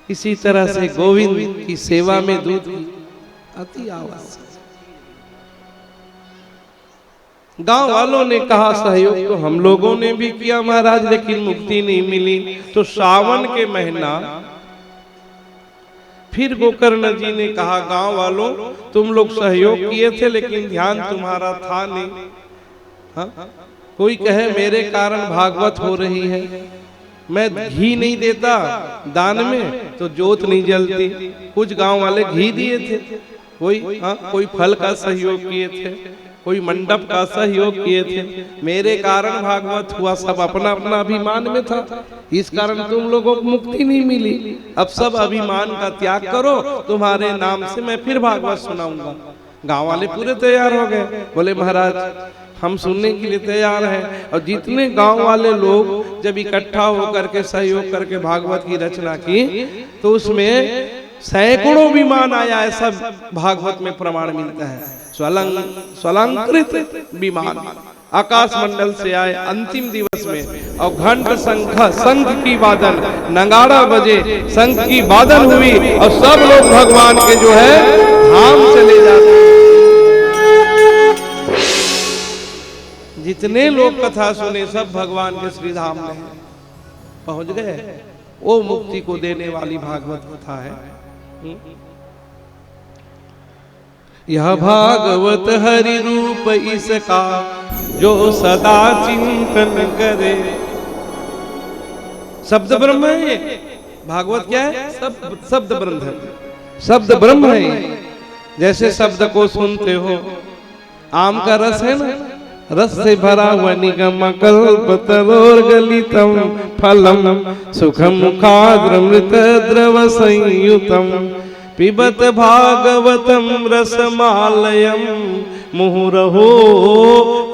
इसी तरह से गोविंद की सेवा में दूध की अति आवश्यक। गांव वालों ने कहा सहयोग तो हम लोगों ने भी किया महाराज, लेकिन मुक्ति नहीं मिली। तो सावन के महीना फिर गोकर्ण जी ने कहा गांव वालों तुम लोग सहयोग किए थे, लेकिन ध्यान तुम्हारा था नहीं। हाँ? कोई कहे मेरे कारण भागवत हो रही है, मैं घी नहीं देता दान में तो जोत नहीं जलती। कुछ गांव वाले घी दिए थे, कोई फल का सहयोग किए थे, कोई मंडप का सहयोग किए थे। मेरे कारण भागवत हुआ, सब अपना अपना अभिमान में था, इस कारण तुम लोगों को मुक्ति नहीं मिली। अब सब अभिमान का त्याग करो, तुम्हारे नाम से मैं फिर भागवत सुनाऊंगा। गांव वाले पूरे तैयार हो गए, बोले महाराज हम सुनने के लिए तैयार हैं। और जितने गांव वाले लोग जब इकट्ठा होकर के सहयोग करके भागवत की रचना की, तो उसमें सैकड़ों विमान आया, ऐसा भागवत में प्रमाण मिलता है। स्वलंकृत विमान आकाश मंडल से आए अंतिम दिवस में, और घंट शंख की वादन, नगाड़ा बजे, शंख की वादन हुई, और सब लोग भगवान के जो है धाम चले जाते। जितने लोग कथा सुने सब भगवान के श्री धाम में पहुंच गए। वो मुक्ति को देने वाली भागवत कथा है। यह भागवत हरि रूप इसका, जो सदा चिंतन करे। शब्द ब्रह्म है ये, भागवत क्या है? शब्द ब्रह्म है, शब्द ब्रह्म है। जैसे शब्द को सुनते हो, आम का रस है ना, रस से भरा हुआ निगम कल्पतरोर गलितम फलम सुखम मुखाद्रमृत द्रव संयुतम पिबत भागवतम रसमालयम मुहुरहो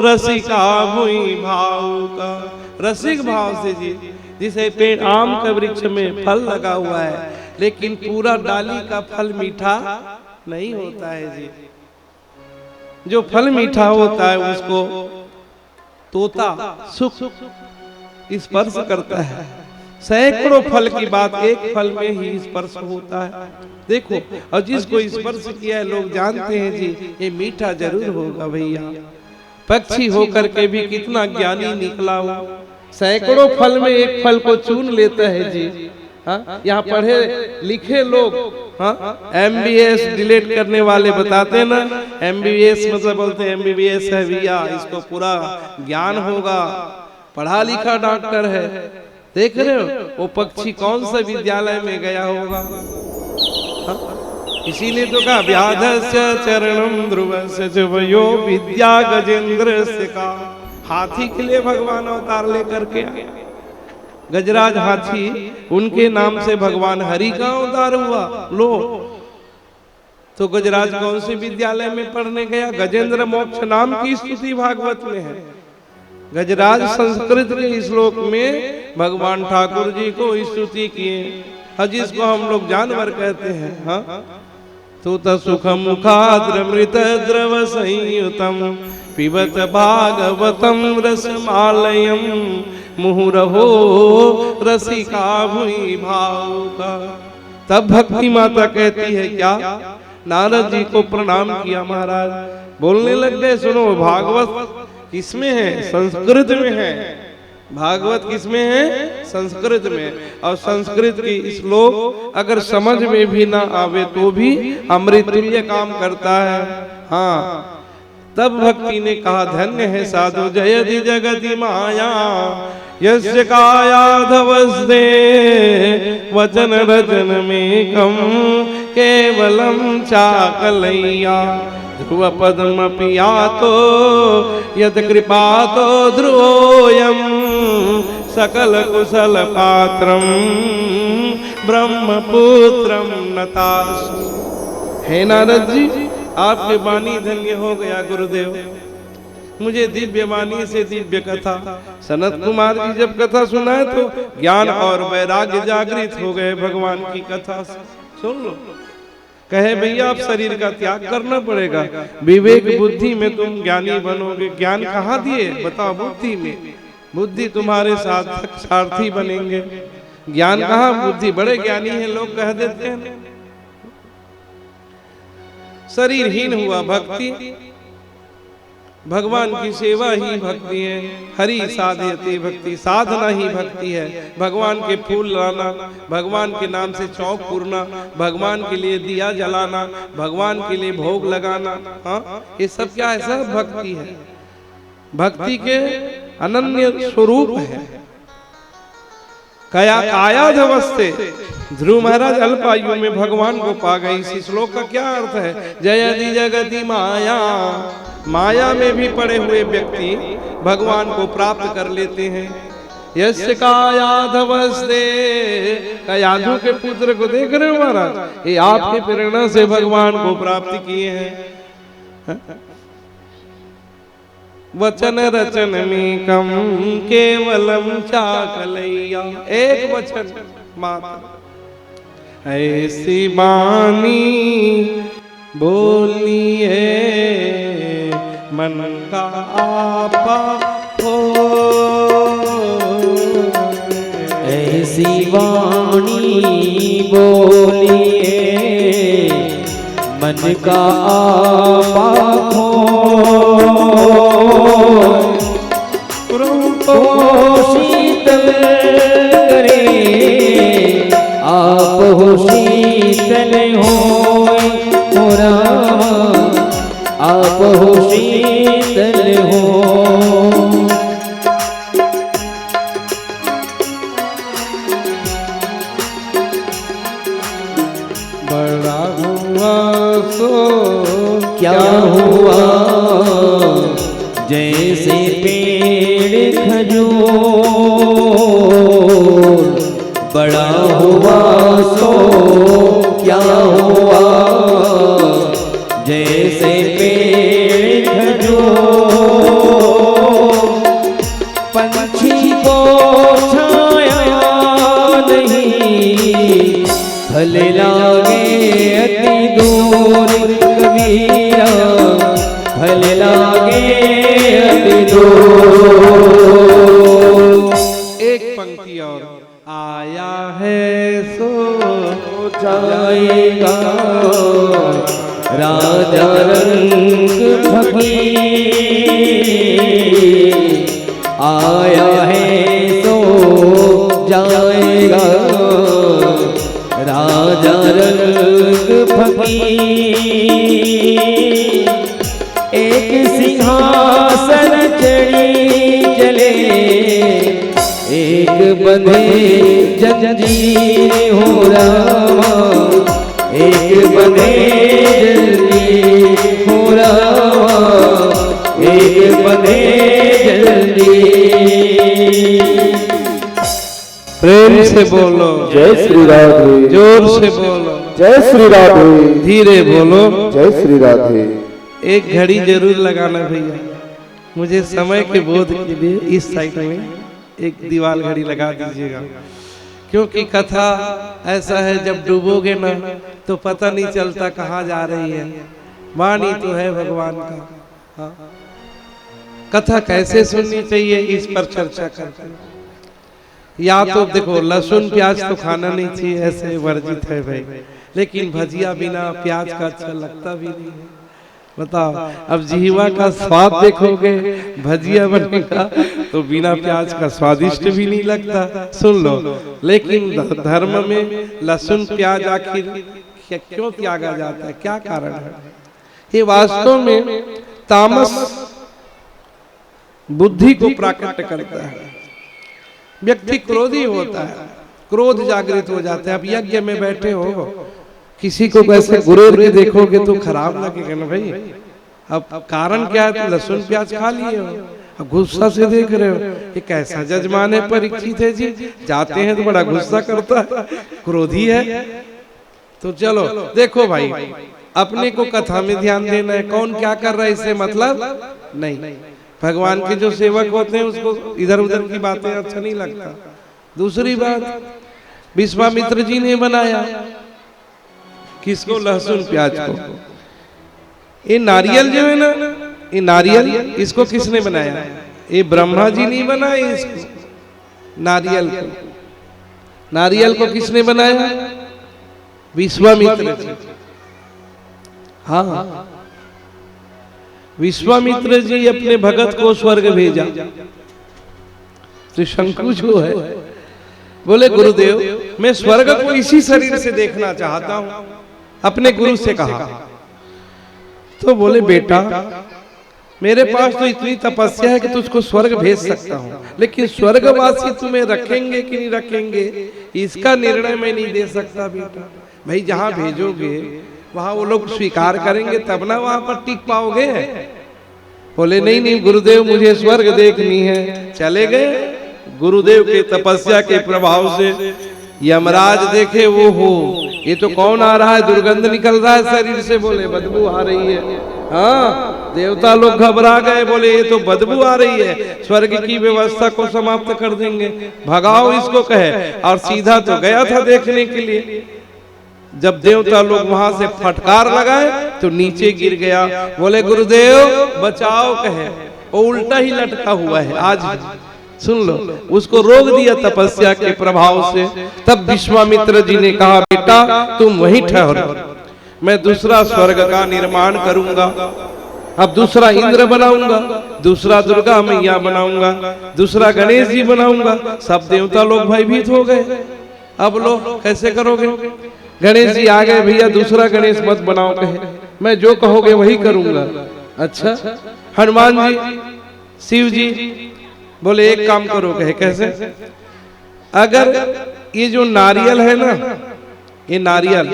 रसिका भुई भाव का। रसिक भाव से जी, जिसे पेड़ आम का वृक्ष में फल लगा हुआ है, लेकिन पूरा डाली का फल मीठा नहीं होता है जी। जो फल मीठा होता है उसको तोता सुख स्पर्श करता है। सैकड़ों फल की बात एक फल में ही स्पर्श होता है। देखो, और जिसको स्पर्श किया है लोग जानते हैं जी ये मीठा जरूर होगा भैया। पक्षी होकर के भी कितना ज्ञानी निकला हो, सैकड़ों फल में एक फल को चुन लेता है जी। हाँ, यहाँ पढ़े लिखे लोग, हाँ, MBBS डिलीट करने वाले बताते ना, MBBS मतलब बोलते हैं MBBS है भैया, इसको पूरा ज्ञान होगा, पढ़ा लिखा डॉक्टर है। देख रहे हो वो पक्षी कौन सा विद्यालय में गया होगा? हाँ? इसीलिए तो कहा व्याधस्य चरणम ध्रुवस्य जवयो विद्या गजेंद्र से का। हाथी के लिए भगवान अवतार लेकर के आए, गजराज हाथी, उनके नाम से भगवान हरि का अवतार हुआ। लो, तो गजराज कौन से विद्यालय में पढ़ने गया? गजेंद्र मोक्ष नाम की स्तुति भागवत में है। गजराज संस्कृत के श्लोक में भगवान ठाकुर जी को स्तुति किए, जिसको हम लोग जानवर कहते हैं। हाँ, तो सुखम मुखाद्रमृत द्रव संयुतम पिबत भागवतम रसमालयम मुहुरहो रसिका भुई भाव का। तब भक्ति माता कहती है क्या? नारद जी को प्रणाम किया महाराज, बोलने लग गए, सुनो भागवत किसमें है? संस्कृत में है। भागवत किसमें है? संस्कृत में। और संस्कृत की श्लोक अगर समझ में भी ना आवे तो भी अमृत तुल्य काम करता है। हाँ, तब भक्ति ने कहा धन्य है साधु जयति जगति माया यस्य कायाधवस्ते वचन रचन में कम केवलम चाकलैया ध्रुव पद्म पियातो यद कृपा तो ध्रुवोयम सकल कुशल पात्रम ब्रह्मपुत्रम नतासु। हे नारद जी, आपके वाणी धन्य हो गया गुरुदेव। मुझे दिव्य वाणी से दिव्य कथा, सनत कुमार जी जब कथा सुनाए तो ज्ञान और वैराग्य जागृत हो गए भगवान की कथा से। सुन लो, कहे भैया आप शरीर का त्याग करना पड़ेगा, विवेक बुद्धि में तुम ज्ञानी बनोगे। ज्ञान कहाँ दिए बताओ? बुद्धि में। बुद्धि तुम्हारे साधक सारथी बनेंगे। ज्ञान कहाँ, बुद्धि। बड़े ज्ञानी हैं लोग कह देते हैं। शरीरहीन हुआ भक्ति, भगवान की सेवा ही भक्ति है। हरि साधयते भक्ति, साधना ही भक्ति है। भगवान के फूल लाना, भगवान के नाम से चौक पूरना, भगवान के लिए दिया जलाना, भगवान के लिए भोग लगाना, हाँ, ये सब क्या है? सब भक्ति है। भक्ति के अनन्य स्वरूप है। कया कायाधवस्ते, ध्रुव महाराज अल्पायु में भगवान को पा गए। इस श्लोक का क्या अर्थ है? जयति जगति माया, माया में भी पड़े हुए व्यक्ति भगवान को प्राप्त कर लेते हैं। यस्य कायाधवस्ते, कयाधु के पुत्र को देख रहे हो महाराज, ये आपकी प्रेरणा से भगवान को प्राप्त किए हैं। वचन रचन में कम केवलम चाकलैया, एक वचन मात्र ऐसी वाणी बोलिए मन का आपा हो। ऐसी वाणी बोलिए मन का आपा हो। शीतल करे आप हो, शीतल हो रामा, आप हो शीतल हो। बड़ा हुआ सो क्या हुआ, जैसे पेड़ खजूर, बड़ा हुआ सो क्या हुआ, जैसे पेड़ खजूर। पंछी को छाया नहीं, फल लागे अति दूर कबीरा, फल लागे अति दूर। एक पंक्ति और, आया है सो जाएगा राजा रंग फकीर, आया है सो जाएगा राजा रंग फकीर। एक सिंहासन चढ़ी चले, एक बंधे जंजीर हो रामा, एक बंधे जंजीर हो रामा, एक बंधे जंजीर। प्रेम से बोलो जय श्री राधे, जोर से बोलो जय श्री राधे, धीरे बोलो जय श्री राधे। एक घड़ी जरूर लगाना भैया, मुझे समय के बोध के लिए इस साइड में एक दीवार घड़ी लगा दीजिएगा, क्योंकि कथा ऐसा है जब डूबोगे ना तो पता नहीं चलता कहाँ जा रही है। वाणी तो है भगवान का, हाँ। कथा कैसे सुननी चाहिए इस पर चर्चा करते हैं। या तो देखो लहसुन प्याज तो खाना नहीं चाहिए, ऐसे वर्जित है भाई, लेकिन भजिया बिना प्याज का अच्छा लगता भी नहीं है। बताओ, अब जिह्वा का स्वाद देखोगे, भजिया बनेगा तो बिना प्याज का स्वादिष्ट भी नहीं लगता। सुन लो, लेकिन धर्म में लहसुन प्याज आखिर क्यों त्यागा जाता है, क्या कारण है? ये वास्तव में तामस बुद्धि को प्राकट करता है। व्यक्ति क्रोधी होता है, क्रोध जागृत हो जाता है। अब यज्ञ में बैठे हो, किसी को कैसे गुरेर के देखोगे तो खराब लगेगा ना भाई। अब कारण क्या है? तो लहसुन प्याज खा लिए हो, अब गुस्सा से देख रहे हो, ये कैसा जजमान है परीक्षित है जी, जाते हैं तो बड़ा गुस्सा करता है, क्रोधी है। तो चलो देखो भाई, अपने को कथा में ध्यान देना है, कौन क्या कर रहा है इससे मतलब नहीं। भगवान के जो सेवक होते हैं उसको इधर उधर की बातें अच्छा नहीं लगता। दूसरी बात, विश्वामित्र जी ने बनाया किसको? लहसुन प्याज को। ये नारियल जो है ना, ये नारियल इसको किसने बनाया? ये ब्रह्मा जी नहीं बनाए इसको, नारियल को। नारियल को किसने बनाया? विश्वामित्र जी। हाँ, विश्वामित्र जी अपने भगत को स्वर्ग भेजा। तो शंकु जो है बोले गुरुदेव मैं स्वर्ग को इसी शरीर से देखना चाहता हूं, अपने गुरु से कहा। तो बोले बेटा मेरे पास तो इतनी तपस्या है कि तुझको स्वर्ग भेज सकता हूं, लेकिन स्वर्गवासी तुम्हें रखेंगे कि नहीं रखेंगे इसका निर्णय मैं नहीं दे सकता बेटा। भाई जहां भेजोगे वहां वो लोग स्वीकार करेंगे तब ना वहां पर टिक पाओगे। बोले नहीं नहीं गुरुदेव मुझे स्वर्ग देखनी है। चले गए, गुरुदेव के तपस्या के प्रभाव से यमराज देखे, वो हो ये तो कौन आ रहा है, दुर्गंध निकल रहा है शरीर से। बोले बदबू आ रही है। हाँ, देवता लोग घबरा गए, बोले ये तो बदबू आ रही है, स्वर्ग की व्यवस्था को समाप्त कर देंगे, भगाओ इसको कहे। और सीधा तो गया था देखने के लिए। जब देवता लोग वहां से फटकार लगाए तो नीचे गिर गया। बोले गुरुदेव बचाओ कहे, वो उल्टा ही लटका हुआ है। आज सुन लो, उसको रोक दिया तपस्या के प्रभाव से। तब विश्वामित्र जी ने कहा बेटा तुम वहीं ठहरो, मैं दूसरा स्वर्ग का निर्माण करूंगा। अब दूसरा इंद्र बनाऊंगा, दूसरा दुर्गा मैया बनाऊंगा, दूसरा गणेश जी बनाऊंगा। सब देवता लोग भयभीत हो गए। अब लो कैसे करोगे? गणेश जी आ गए, भैया दूसरा गणेश मत बनाओ कहे, मैं जो कहोगे वही करूंगा। अच्छा, हनुमान जी, शिव जी बोले एक काम करो कहे, कैसे? अगर ये जो नारियल है ना, ये नारियल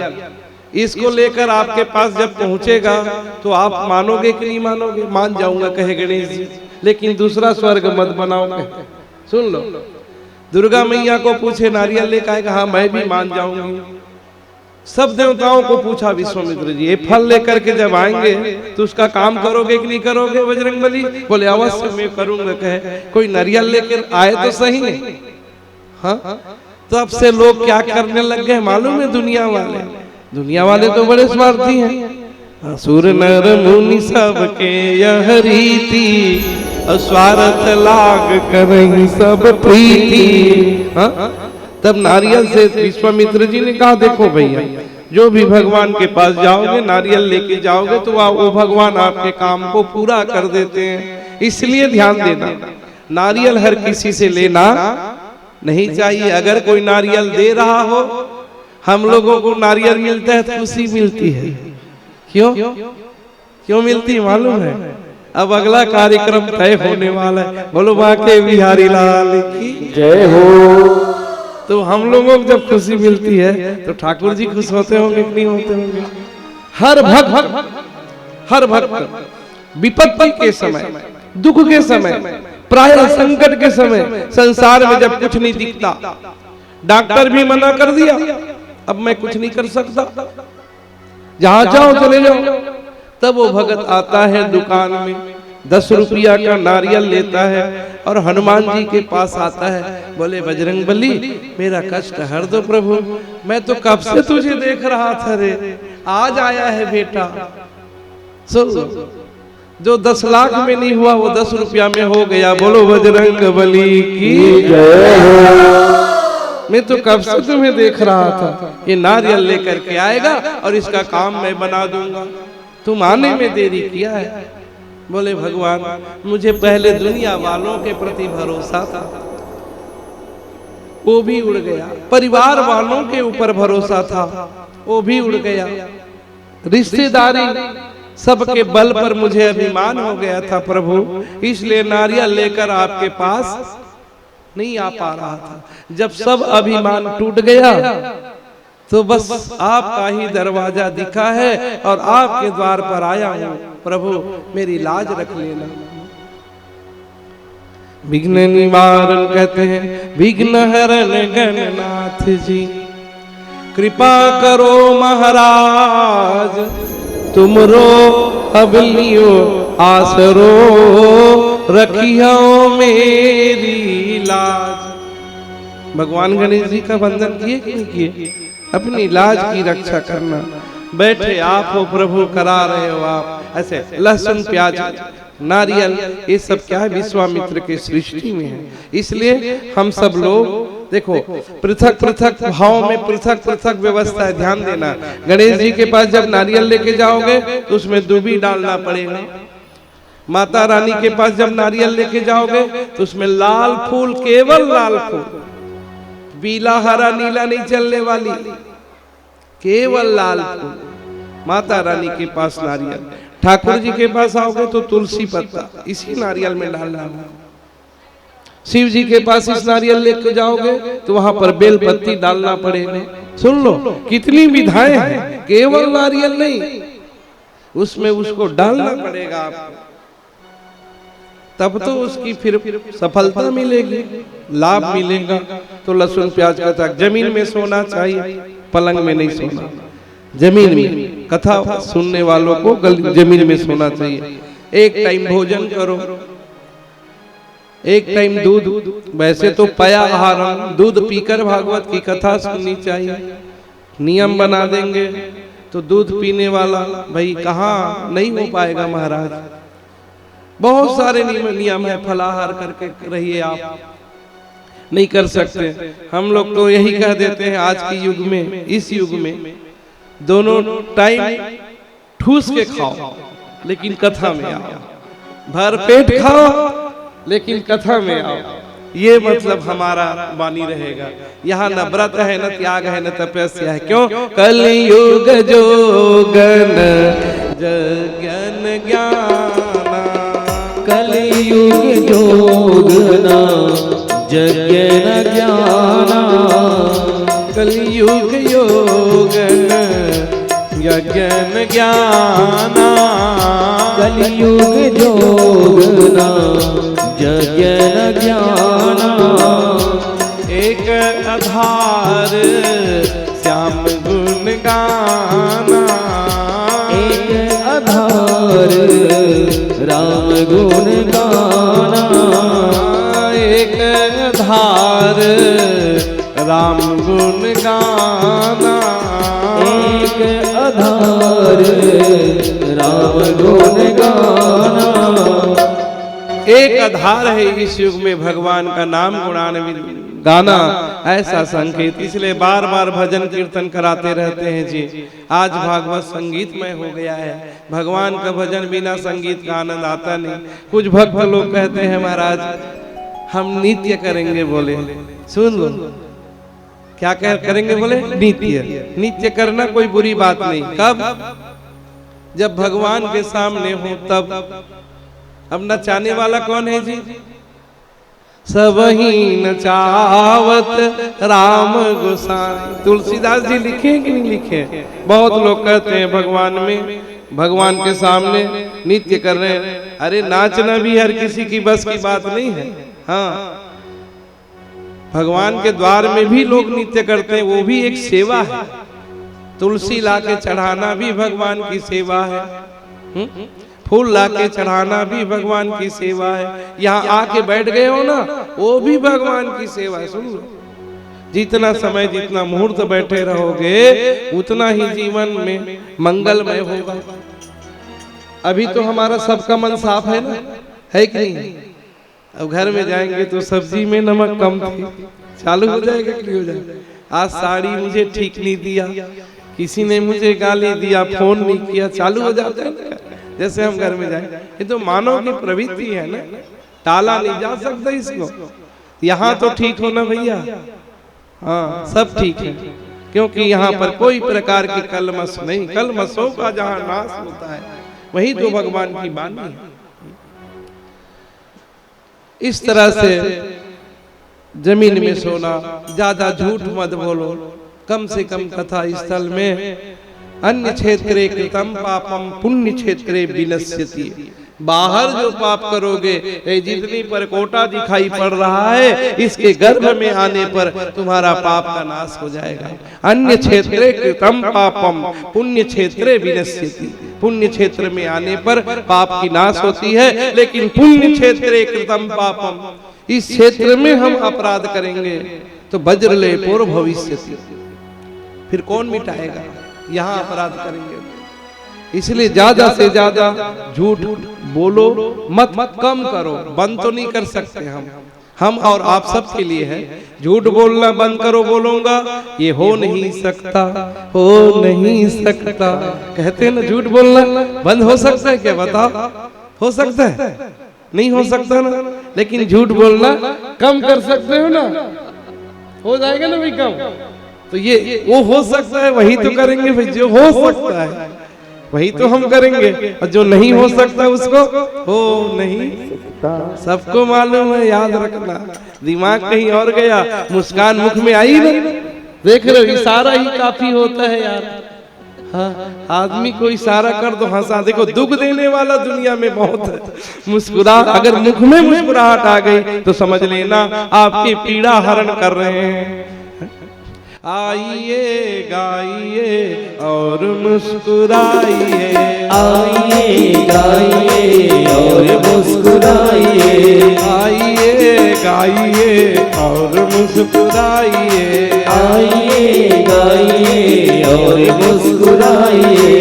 इसको लेकर आपके पास जब पहुंचेगा तो आप मानोगे कि नहीं मानोगे? मान जाऊंगा कहे गणेश जी, लेकिन दूसरा स्वर्ग मत बनाओ कहे। सुन लो, दुर्गा मैया को पूछे नारियल लेकर आएगा, हाँ मैं भी मान जाऊंगी। सब देवताओं को पूछा विश्वामित्र जी, ये फल लेकर के जब आएंगे तो उसका काम करोगे कि नहीं करोगे बजरंगबली? बोले अवश्य मैं करूंगा कहे, कोई नारियल लेकर आए तो सही नहीं। हाँ, तो अब से लोग क्या करने लग गए मालूम है? दुनिया वाले तो बड़े स्वार्थी हैं। असुर नर मुनि सबके यह रीति, स्वार्थ लाग करहि सब प्रीति। हाँ, तब नारियल से विश्वामित्र जी ने कहा देखो भैया, जो भी भगवान के पास जाओगे नारियल लेके जाओगे तो वो भगवान आपके काम को पूरा कर देते हैं, इसलिए ध्यान देना नारियल हर किसी से लेना नहीं चाहिए। अगर कोई नारियल दे रहा हो, हम लोगों को नारियल मिलता है तो खुशी मिलती है। क्यों मिलती है मालूम है? अब अगला कार्यक्रम तय होने वाला है, बोलो बांके बिहारी लाल की जय हो। तो हम लोगों को जब खुशी मिलती है तो ठाकुर जी खुश होते होंगे कि नहीं होते होंगे? हर भक्त विपत्ति के समय, दुख के समय, प्राय संकट के समय, संसार में जब कुछ नहीं दिखता, डॉक्टर भी मना कर दिया, अब मैं कुछ नहीं कर सकता, जहां जाओ चले जाओ, तब वो भगत आता है दुकान में, 10 रुपया का नारियल लेता है और हनुमान जी के पास आता है। बोले बजरंगबली मेरा कष्ट हर दो प्रभु, मैं तो कब से तुझे देख रहा था रे, आज आया है बेटा। सुन, जो 10 लाख में नहीं हुआ वो 10 रुपया में हो गया। बोलो बजरंगबली की जय हो। मैं तो कब से तुम्हें देख रहा था, ये नारियल लेकर के आएगा और इसका काम मैं बना दूंगा, तुम आने में देरी किया है। बोले भगवान मुझे पहले दुनिया वालों के प्रति भरोसा था, वो भी उड़ गया, परिवार वालों के ऊपर भरोसा था, वो भी उड़ गया, रिश्तेदारी सबके बल पर मुझे अभिमान हो गया था प्रभु, इसलिए नारियल लेकर आपके पास नहीं आ पा रहा था। जब सब अभिमान टूट गया तो बस आपका ही दरवाजा दिखा है और आपके द्वार पर आया हूं प्रभु, मेरी लाज रख लेना। विघ्न निवारण कहते हैं, विघ्न हरण गणनाथ जी कृपा करो महाराज, तुमरो अबलियो आसरो रखियो मेरी लाज। भगवान गणेश जी का वंदन किए कि नहीं किए? अपनी लाज की रक्षा करना। बैठे आप हो प्रभु, करा रहे हो आप, ऐसे लहसुन प्याज नारियल ये सब क्या है, विश्वामित्र के सृष्टि में है। इसलिए हम सब लोग देखो पृथक पृथक भाव में पृथक पृथक व्यवस्था है, ध्यान देना। गणेश जी के पास जब नारियल लेके जाओगे तो उसमें दूबी डालना पड़ेगा। माता रानी के पास जब नारियल लेके जाओगे तो उसमें लाल फूल, केवल लाल फूल, पीला हरा नीला नहीं चलने वाली, केवल लाल फूल माता रानी के पास नारियल। ठाकुर जी के पास आओगे तो तुलसी पत्ता इसी नारियल में डालना है। शिव जी के पास इस नारियल लेकर जाओगे तो वहां पर बेल पत्ती डालना पड़ेगा। सुन लो कितनी विधाएं हैं, केवल नारियल नहीं, उसमें उसको डालना पड़ेगा आपको, तब तो उसकी फिर सफलता मिलेगी, लाभ मिलेगा। तो लहसुन प्याज का त्याग, जमीन में सोना चाहिए, पलंग में नहीं सोना, जमीन में। कथा सुनने वालों को जमीन में सोना चाहिए। एक टाइम भोजन करो, एक टाइम दूध, वैसे तो पया आहारम, दूध पीकर भागवत की कथा सुननी चाहिए। नियम बना देंगे तो दूध पीने वाला भाई कहाँ नहीं हो पाएगा महाराज। बहुत सारे नियम है, फलाहार करके रहिए आप, नहीं कर सकते। हम लोग तो यही कह देते हैं आज के युग में, इस युग में दोनों टाइम ठूस के खाओ लेकिन कथा में आओ, भर पेट खाओ लेकिन कथा में आओ। ये मतलब हमारा वाणी रहेगा। यहाँ न व्रत है, न त्याग है, न तपस्या है। क्यों? कलयुग जोगन जगन ज्ञाना, कलयुग जोगना जगन ज्ञाना, कलयुग योगन यज्ञन ज्ञाना, कलयुग जोगना जगन ज्ञाना। एक आधार श्याम गुण गाना, एक आधार राम गुण गाना, एक आधार राम गुण गाना, एक आधार राम गुण गाना। एक आधार है इस युग में भगवान का नाम गुणान्वित गाना, ऐसा संकेत। इसलिए बार बार भजन कीर्तन कराते रहते हैं जी। आज भागवत संगीतमय हो गया है, भगवान का भजन बिना संगीत का आनंद आता नहीं। कुछ भक्त लोग कहते हैं महाराज हम नित्य करेंगे, बोले सुन लो क्या कह करेंगे, बोले नित्य। नित्य करना कोई बुरी बात नहीं, कब? जब भगवान के सामने हो तब। अब नचाने वाला कौन है जी? सब ही नचावत राम गोसाई। तुलसीदास जी लिखे कि नहीं लिखे? बहुत लोग कहते हैं भगवान में, भगवान के सामने नित्य कर रहे हैं। अरे नाचना भी हर किसी की बस की बात नहीं है। हाँ, भगवान के द्वार में भी लोग नित्य करते हैं, वो भी एक सेवा है। तुलसी लाके चढ़ाना भी भगवान की सेवा है, फूल लाके चढ़ाना भी भगवान की सेवा है। यहाँ आके बैठ गए हो ना, वो भी भगवान की सेवा है। सुन लो, जितना समय जितना मुहूर्त बैठे रहोगे उतना ही जीवन में मंगलमय होगा। अभी तो हमारा सबका मन साफ है ना, है कि नहीं? अब घर में जाएंगे तो सब्जी में नमक कम थी, चालू हो जाएगा कि हो जाएगा? आज साड़ी मुझे ठीक नहीं दिया, किसी ने मुझे गाली दिया, फोन नहीं किया, चालू हो जाता है। जैसे हम घर में जाए, ये तो मानव की प्रवृत्ति है ना, टाला नहीं जा सकता इसको। यहाँ तो ठीक हो ना भैया, हाँ सब ठीक है, क्योंकि यहाँ पर कोई प्रकार की कलमश नहीं। कलमशों का जहाँ नाश होता है वही तो भगवान की वाणी है। इस तरह से जमीन में सोना, ज्यादा झूठ मत बोलो, कम से कम कथा स्थल में अन्य क्षेत्रे कृतम पापम पुण्य क्षेत्रे विनश्यति। बाहर जो पाप करोगे, जितनी परकोटा दिखाई पड़ रहा है, इसके गर्भ में आने पर तुम्हारा पाप का नाश हो जाएगा। अन्य क्षेत्रे कृतम पापम पुण्य क्षेत्रे विनश्यति। पुण्य क्षेत्र में आने पर पाप की नाश होती है, लेकिन पुण्य क्षेत्र कृतम पापम, इस क्षेत्र में हम अपराध करेंगे तो वज्र ले पूर्व भविष्य, फिर कौन मिटाएगा, यहाँ अपराध करेंगे। इसलिए ज्यादा से ज्यादा झूठ बोलो मत, कम करो, बंद तो नहीं कर सकते हम और आप सब के लिए है। झूठ बोलना बंद करो बोलूंगा, ये हो नहीं सकता, हो नहीं सकता। कहते हैं ना झूठ बोलना बंद हो सकता है क्या, बताओ, हो सकता है? नहीं हो सकता ना। लेकिन झूठ बोलना कम कर सकते हो ना, हो जाएगा ना भाई कम। तो ये वो हो सकता है, वही तो करेंगे भाई। जो हो सकता है वही तो हम करेंगे, और जो नहीं हो सकता उसको हो नहीं सकता। सबको मालूम है, याद रखना। दिमाग कहीं और गया, मुस्कान मुख में आई ना। देख रहे हो, इशारा ही काफी होता है यार। हाँ, आदमी को इशारा कर दो हंसा। देखो दुख देने वाला दुनिया में बहुत है, मुस्कुरा, अगर मुख में मुस्कुराहट आ गई तो समझ लेना आपकी पीड़ा हरण कर रहे हैं। आइए गाइए और मुस्कुराइए, आइए गाइए और मुस्कुराइए, आइए गाइए और मुस्कुराइए, आइए गाइए और मुस्कुराइए।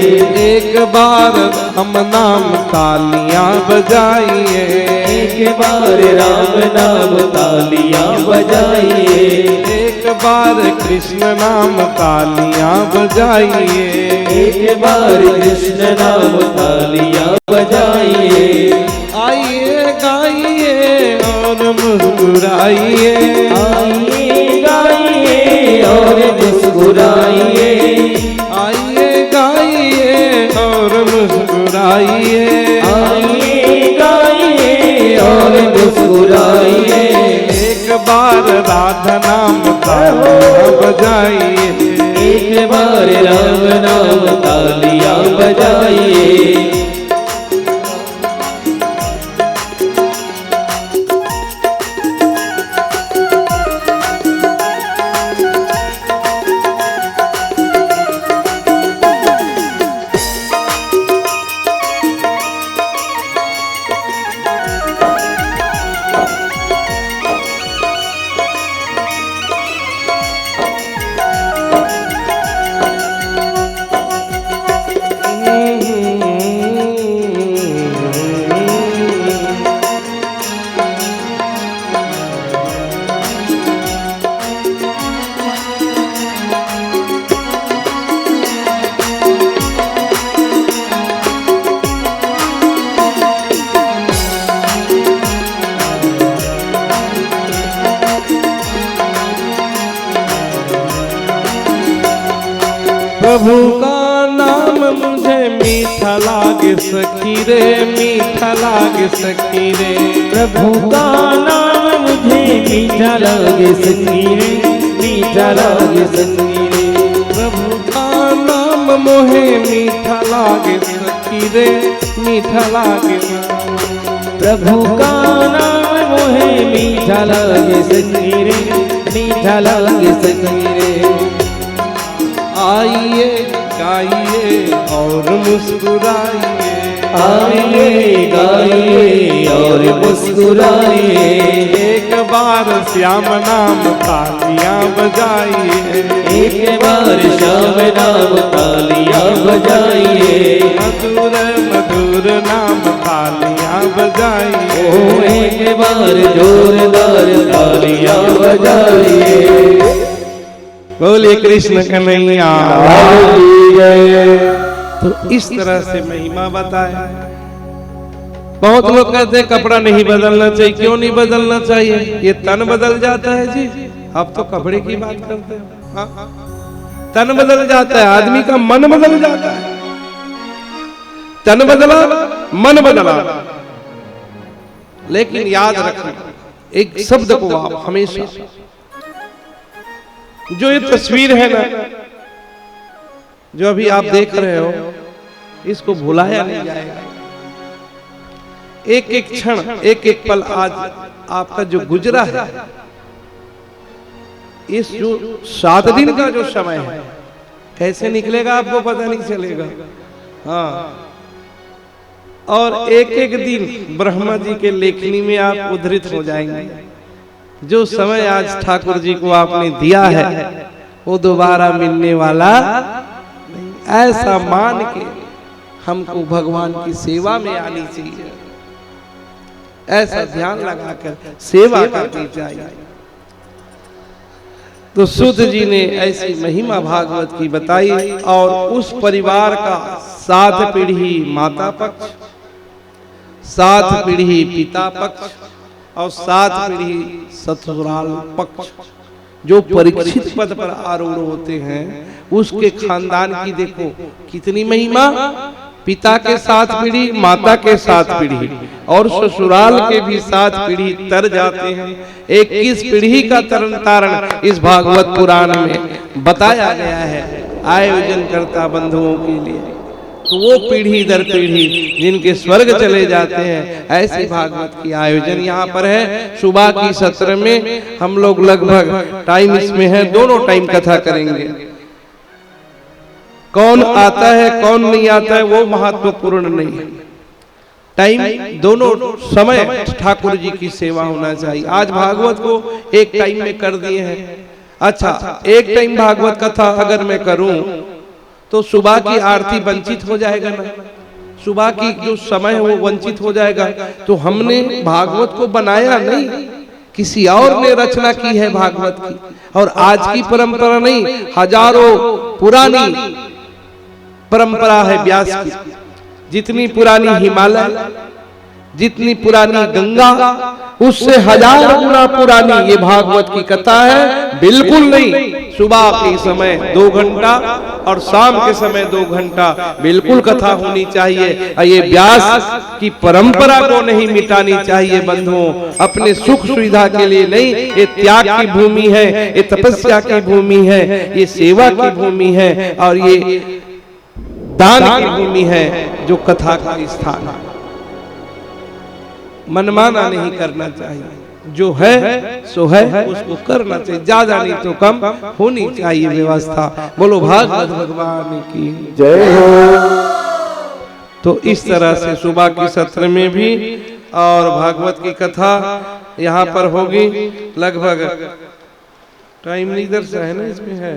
एक बार हम नाम तालियां बजाइए, एक बार राम नाम तालियां बजाइए, एक बार कृष्ण नाम तालियां बजाइए, एक बार कृष्ण नाम तालियां बजाइए। आइए गाइए और मुस्कुराइए, आइए गाइए और मुस्कुराइए, आइए गाइए और मुस्कुराइए, आइए गाइए और मुस्कुराइए। एक बार राधा नाम तालियां बजाइए, एक बार राम नाम तालियां बजाइए। प्रभु का नाम मुझे मीठा लागे सखी रे, मीठा लागे सखी रे। प्रभु का नाम मुझे मीठा लागे सखी रे, मीठा लागे सखी रे। प्रभु का नाम मोहे मीठा लागे सखी रे, मीठा लागे। प्रभु का नाम मोहे मीठा लागे सखी रे, मीठा लागे सखी रे। आइए गाइए और मुस्कुराइए, आइए गाइए और मुस्कुराइए। एक बार श्याम नाम तालियां बजाइए, एक बार श्याम नाम तालियां बजाइए। मधुर मधुर नाम तालियां बजाइए, ओ एक बार जोरदार तालियां बजाइए। बोलिए कृष्ण कन्हैया। तो इस तरह से महिमा बताए। बहुत लोग कहते हैं कपड़ा नहीं बदलना चाहिए। क्यों नहीं बदलना चाहिए? ये तन बदल जाता है जी। अब तो कपड़े की बात करते हैं। हाँ? तन बदल जाता है, आदमी का मन बदल जाता है। तन बदला मन बदला। लेकिन याद रखना एक शब्द को आप हमेशा, जो ये तस्वीर है ना, जो अभी आप देख रहे हो, इसको भुलाया नहीं जाएगा। एक एक क्षण, एक एक पल आज आपका जो गुजरा है, इस जो 7 दिन का जो समय है, कैसे निकलेगा आपको पता नहीं चलेगा। हाँ, और एक एक दिन ब्रह्मा जी के लेखनी में आप उद्धृत हो जाएंगे। जो समय आज ठाकुर जी को आपने दिया है वो दोबारा मिलने वाला नहीं। ऐसा मान के हमको भगवान की सेवा में आनी चाहिए, ऐसा ध्यान लगाकर सेवा करनी चाहिए। तो सूत जी ने ऐसी महिमा भागवत की बताई और उस परिवार का 7 पीढ़ी माता पक्ष, 7 पीढ़ी पिता पक्ष और 7 पीढ़ी ससुराल पक्ष, जो परीक्षित पद पर आरूढ़ होते हैं उसके खानदान की देखो कितनी महिमा। पिता के 7 पीढ़ी, माता के 7 पीढ़ी और ससुराल के भी 7 पीढ़ी तर जाते हैं। 21 पीढ़ी का तरन तारण इस भागवत पुराण में बताया गया है आयोजन करता बंधुओं के लिए। तो वो पीढ़ी दर पीढ़ी जिनके स्वर्ग चले जाते हैं, ऐसे भागवत की आयोजन यहाँ पर है। सुबह की सत्र में हम लोग लगभग टाइम इसमें है, दोनों टाइम कथा करेंगे। कौन आता है कौन नहीं आता है वो महत्वपूर्ण नहीं है, टाइम दोनों समय ठाकुर जी की सेवा होना चाहिए। आज भागवत को एक टाइम में कर दिए हैं। अच्छा, एक टाइम भागवत कथा अगर मैं करूं तो सुबह की आरती वंचित हो जाएगा ना, सुबह की जो समय है वो वंचित हो जाएगा। तो हमने भागवत को बनाया नहीं, किसी और ने रचना की है भागवत की। और आज की परंपरा नहीं, हजारों पुरानी परंपरा है व्यास की। जितनी पुरानी हिमालय, जितनी पुरानी गंगा, उससे 1000 गुना पुरानी ये भागवत की कथा है। बिल्कुल नहीं, सुबह के समय 2 घंटा और शाम के समय 2 घंटा बिल्कुल कथा होनी चाहिए। ये व्यास की परंपरा को नहीं मिटानी चाहिए बंधुओं, अपने सुख सुविधा के लिए नहीं। ये त्याग की भूमि है, ये तपस्या की भूमि है, ये सेवा की भूमि है और ये दान की भूमि है जो कथा का स्थान है। मनमाना नहीं करना चाहिए, जो है सो है उसको करना चाहिए, ज्यादा नहीं तो कम होनी चाहिए व्यवस्था। बोलो भागवत भगवान की जय हो। तो इस तरह से सुबह की सत्र में भी और भागवत की कथा यहाँ पर होगी। लगभग टाइम इधर से है ना, इसमें है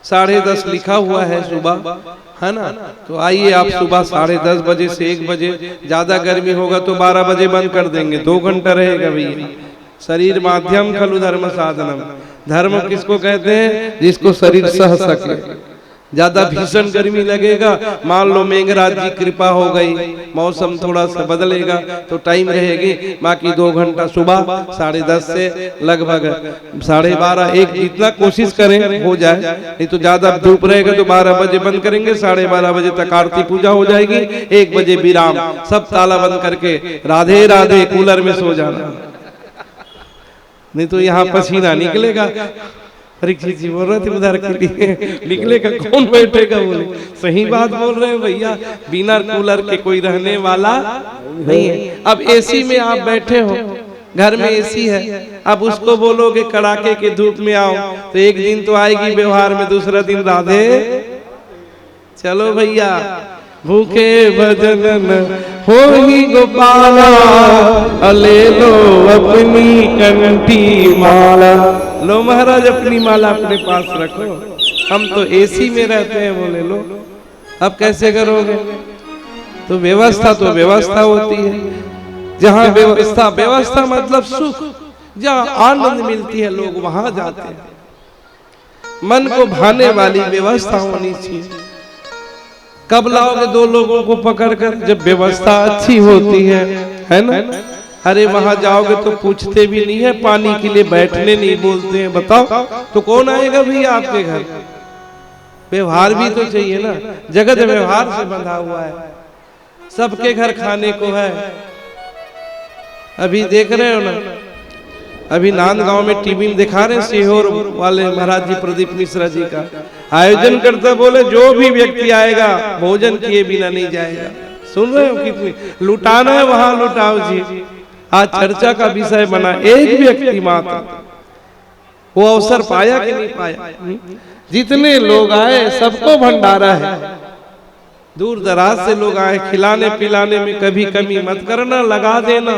10:30 लिखा हुआ है सुबह, है ना। तो आइए आप सुबह 10:30 बजे से 1 बजे, ज्यादा गर्मी होगा तो 12 बजे बंद कर देंगे, 2 घंटा रहेगा भैया। शरीर माध्यम खलु धर्म साधनम, धर्म किसको कहते हैं? जिसको शरीर सह सके। ज्यादा भीषण गर्मी लगेगा, मान लो मेघराज जी कृपा हो गई, मौसम थोड़ा सा बदलेगा तो टाइम रहेगी, बाकी 2 घंटा सुबह 10:30 से लगभग 12:30 1 जितना कोशिश करें हो जाए। नहीं तो ज्यादा धूप रहेगा तो 12 बजे बंद करेंगे, 12:30 बजे तक आरती पूजा हो जाएगी, 1 बजे विराम, सब ताला बंद करके राधे राधे कूलर में सो जाना। नहीं तो यहाँ पसीना निकलेगा। परीक्षित जी बोल रहे थे उधर के लिए निकलेगा कौन बैठेगा, बोले सही बात बोल रहे हैं भैया, बिना कूलर के कोई रहने वाला नहीं है। अब एसी में आप बैठे हो, घर में एसी है, अब उसको बोलोगे कड़ाके के धूप में आओ तो एक दिन तो आएगी व्यवहार में, दूसरा दिन राधे चलो भैया भूखे भजन हो ही गोपाला, ले लो अपनी कंठी माला। लो महाराज अपनी माला अपने पास रखो, हम तो एसी में रहते हैं। बोले लो अब कैसे करोगे? तो व्यवस्था होती है। जहाँ व्यवस्था मतलब सुख, जहाँ आनंद मिलती है लोग वहां जाते हैं। मन को भाने वाली व्यवस्था होनी चाहिए। कब लाओगे 2 लोगों को पकड़कर? जब व्यवस्था अच्छी होती है ना। अरे वहां जाओगे तो पूछते भी नहीं है, पानी के लिए बैठने नहीं बोलते हैं, बताओ तो कौन आएगा भैया आपके घर? व्यवहार भी तो चाहिए ना, जगत व्यवहार से बंधा हुआ है। सबके घर खाने को है। अभी देख रहे हो ना, अभी नांदगांव में टीवी में दिखा रहे, सीहोर वाले महाराज जी प्रदीप मिश्रा जी का आयोजन करता, बोले जो भी व्यक्ति आएगा भोजन किए बिना नहीं जाएगा। सुन रहे हो कितनी लुटाना है, वहां लुटाओ जी। आज चर्चा का विषय बना, एक व्यक्ति मात्र वो अवसर पाया कि नहीं पाया? जितने लोग आए सबको भंडारा है, दूर दराज से लोग आए, खिलाने पिलाने में कभी कमी मत करना, लगा देना।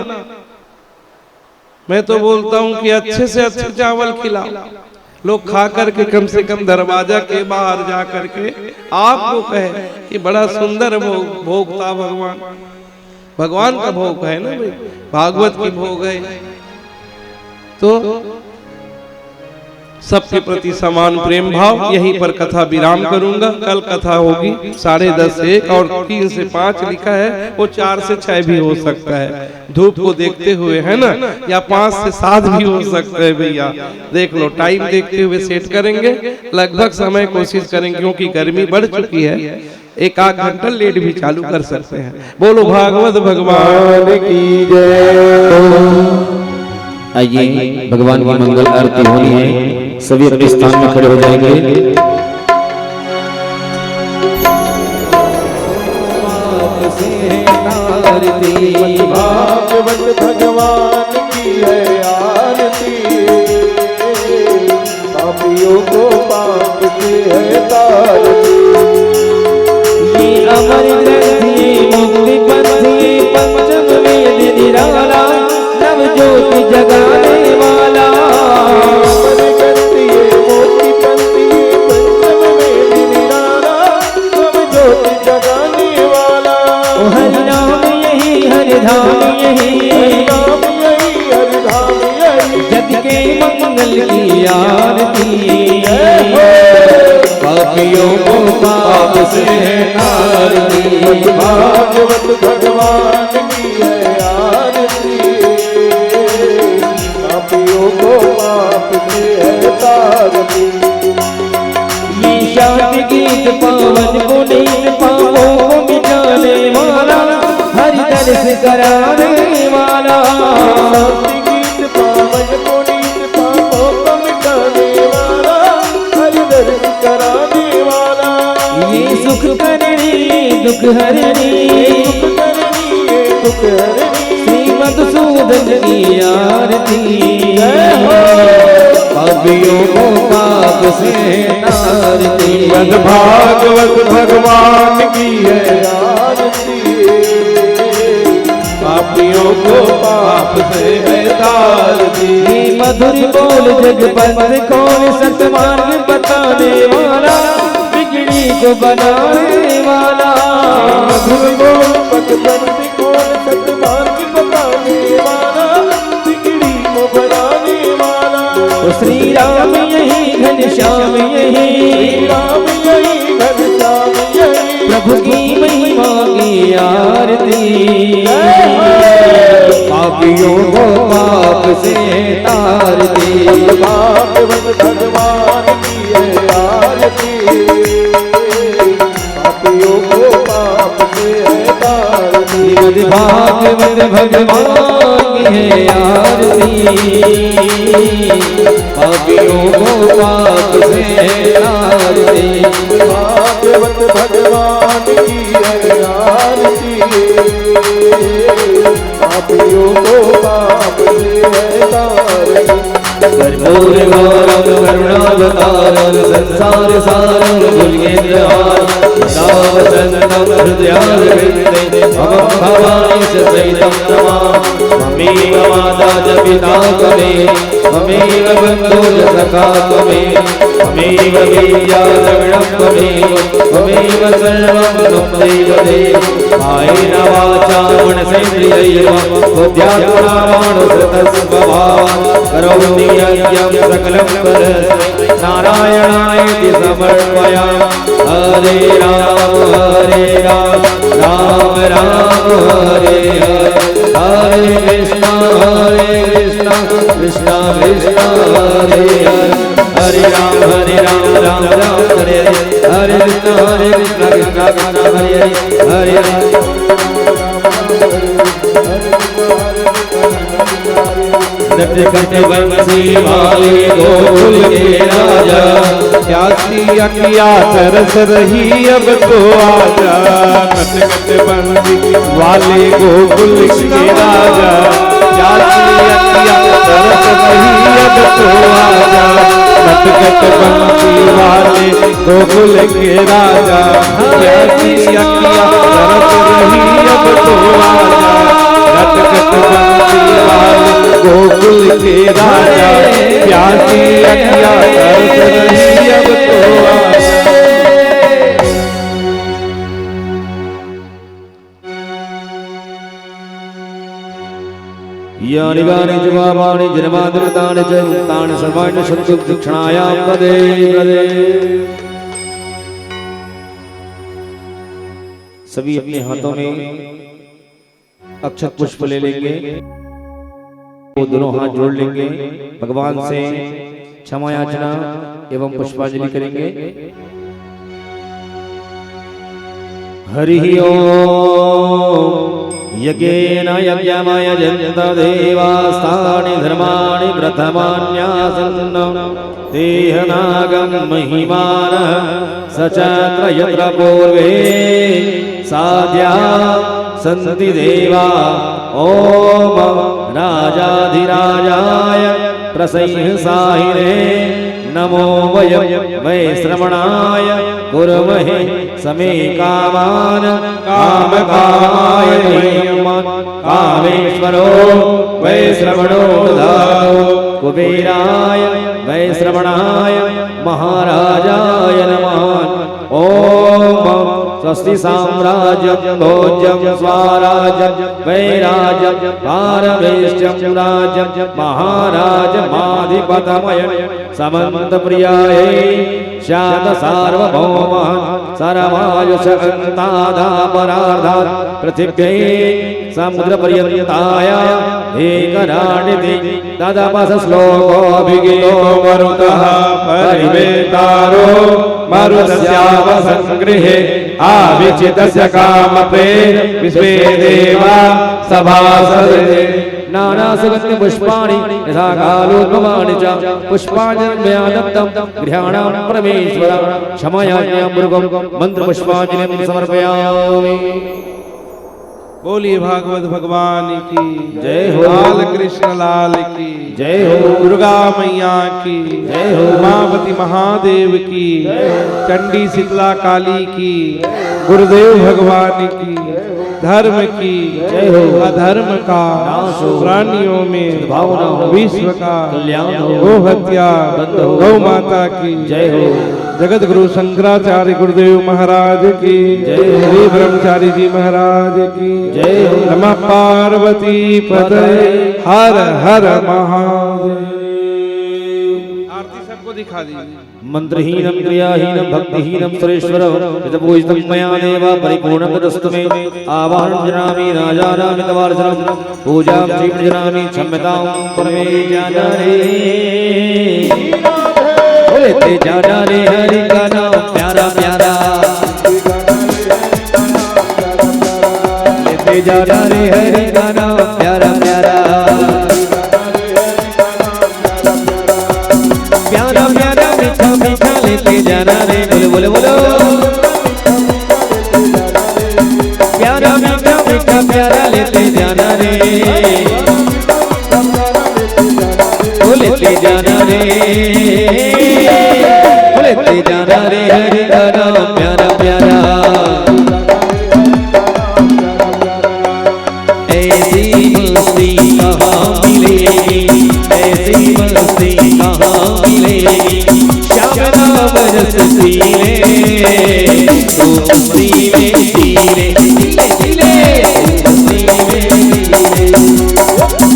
मैं तो बोलता हूं कि अच्छे से अच्छे चावल खिलाओ, लोग खा करके कम से कम दरवाजा के बाहर जा करके आपको कहे कि बड़ा सुंदर भोग था भगवान। भगवान का भोग है ना भाई, भागवत की भोग है। तो सबके प्रति समान प्रेम भाव। यहीं पर कथा विराम करूंगा। कल कथा होगी 10:30 से 1 और 3 से 5 लिखा है, वो 4 से 6 भी हो सकता है, धूप को देखते हुए, है ना, या 5 से 7 भी हो सकता है भैया। देख लो, टाइम देखते हुए सेट करेंगे। लगभग समय कोशिश करेंगे, क्योंकि गर्मी बढ़ चुकी है, 1 घंटा लेट भी चालू कर सकते हैं। बोलो भागवत भगवान की जय। आइए भगवान की मंगल आरती होनी है, सभी अपने स्थान में खड़े हो जाएंगे। भागवत भगवान की है आरती, पापियों को पाप से है तारती। ये अमर ग्रंथि मुक्ति पंथी पंचम वेद निराला, नव ज्योति जगाने वाला। अमर ग्रंथि मोती पंथी पंचम वेद निराला, नव ज्योति जगाने वाला। हरि नाम यही हरि धाम यही, हरि नाम यही हरि धाम यही, जग के मंगल की आरती। पापियों को पाप से तारती। भागवत भगवान की है आरती, पापियों को पाप से है तारती। ये शांति गीत पावन पुनीत पापों को मिटाने वाला, हरि दर्श कराने वाला। शांति गीत पावन पुनीत पापों को मिटाने वाला, हरि दर्श कराने वाला। ये सुख करनी दुख हरनी, सुख करनी ये दुख हरनी, श्री मधुसूदन की आरती। पापियों को पाप से तारती। भागवत भगवान की है आरती, पापियों को पाप से है तारती। मधुर बोल जग पर कौन सतमार्ग बताने वाला, बिगड़ी को बनाने वाला। मधुर बोल पद पर कौन सतमार्ग बताने वाला, बिगड़ी को बनाने वाला। श्री राम यही घनश्याम यही, राम यही घनश्याम यही, प्रभु की महिमा की आरती। पापियों को पाप से तारती। भागवत भगवान की है आरती, पापियों को पाप से है तारती। भागवत भगवान की है आरती, पापियों को पाप से तारती। भागवत भगवान की है आरती, पापियों को पाप से है तारती। कर्पूर गौरम करुणावतारम संसार सारम भुजगेन्द्रहारम रामचन्द्रं हृदयारविन्दे मम भवानी च सहितं नमामि। ममेव माता च पिता त्वमेव, ममेव बन्धो च सखा त्वमेव, ममेव विद्या द्रविणं त्वमेव, ममेव सर्वं त्वमेव देव। कायेन वाचा मनसेन्द्रियैर्वा बुद्ध्यात्मना मानसतस्वभावात् करोमि यज्ञं सकलं परस्मै नारायणायेति समर्पयामि। हरे राम राम राम हरे हरे, हरे कृष्णा कृष्णा कृष्णा हरे हरे, हरे राम राम राम हरे हरे, हरे कृष्णा कृष्णा कृष्णा हरे हरे, हरे राम। नटखट बंसी वाले गोकुल के राजा, क्या किया तरस रही अब तो आजा। नटखट बंसी वाले गोकुल के राजा, क्या किया तरस रही अब तो आजा। नटखट बंसी वाले गोकुल के राजा प्यासी अखियाँ तरस रही अब तो आजा रट कट बंसी वाले गोकुल के राजा प्यासी अखियाँ तरस रही अब तो आजा। यानि गानि जवाबानि जन्माद्रतानि च तानि सर्वाणि सन्तु दक्षिणायां पदे पदे। सभी अपने हाथों में अक्षत पुष्प ले लेंगे, वो दोनों हाथ जोड़ लेंगे, भगवान से क्षमा याचना एवं पुष्पांजलि करेंगे। हरि ओम। यज्ञेन यज्ञमयजन्त देवास्तानि धर्माणि प्रथमान्यासन् तेहनागं महिमानः सचक्र यत्र पूर्वे साध्या सन्ति देवा। ओम राजाधिराजाय प्रसंसाहिने नमो वै श्रवणाय कुर्महे समे कामान कामकाय कामेश्वरो वै श्रवणो ददातु कुबेराय वै श्रवणाय महाराजाय नमः। ओम स्वस्ति साम्राज्यं भोज्यं स्वराज्यं वैराज्यं पारमेष्ठ्यं राज्यं महाराजमाधिपतमय समन्त प्रियाय शात सार्वभौमः सर्वायुष अन्तादापरार्धात् पृथिव्यै समुद्रपर्यन्ताय एकराडिति तदपस श्लोकोऽभिगीतो मरुतः परिवेतारो मरुतस्यावसङ्गृहे आविचितस्य कामपे विश्वे देवा सभासदे। नाना सुगन्धि पुष्पाणि यथा कालोद्भवानि च पुष्पाञ्जलिर्मया दत्तं गृहाणां परमेश्वर क्षमयाज्ञां मृगं मन्त्रपुष्पाञ्जलिं समर्पयामि। बोलिए भागवत भगवान की जय हो। लाल कृष्ण लाल की जय हो। दुर्गा मैया की जय हो। उमापति महादेव की चंडी शीतला काली की गुरुदेव भगवान की धर्म की जय हो। अधर्म का नाश हो। प्राणियों में भावना हो। विश्व का कल्याण हो। गौ हत्या बंद हो। गौ माता की जय हो। जगत गुरु शंकराचार्य गुरुदेव महाराज की जय हो। श्री ब्रह्मचारी जी महाराज की जय हो। नमः पार्वती पतये हर हर महादेव। आरती सबको दिखा दीजिए। मंत्रहीनं क्रियाहीनं भक्तिहीनं सुरेश्वरं यतपूजितं मया देव परिपूर्णं तदस्तु मे। आवाहनं जनामि राजानामितवार्षणं पूजां श्रीजनामि क्षम्यतां परमे जानारे। बोले जानारे हरि का नाम प्यारा प्यारा लेते जानारे हरि का नाम प्यारा प्यारा प्यारा प्यारा मीठा मीठा लेते जाना रे। बोले बोले बोलो प्यारा मीठा मीठा प्यारा लेते जाना रे। वो लेते जाना रे वो लेते जाना रे हरि का नाम प्यारा प्यारा। ऐसी मस्ती कहाँ मिलेगी ऐसी मस्ती कहाँ मिलेगी श्याम नाम रस पीले तो मस्ती में पीले पीले मस्ती में पीले।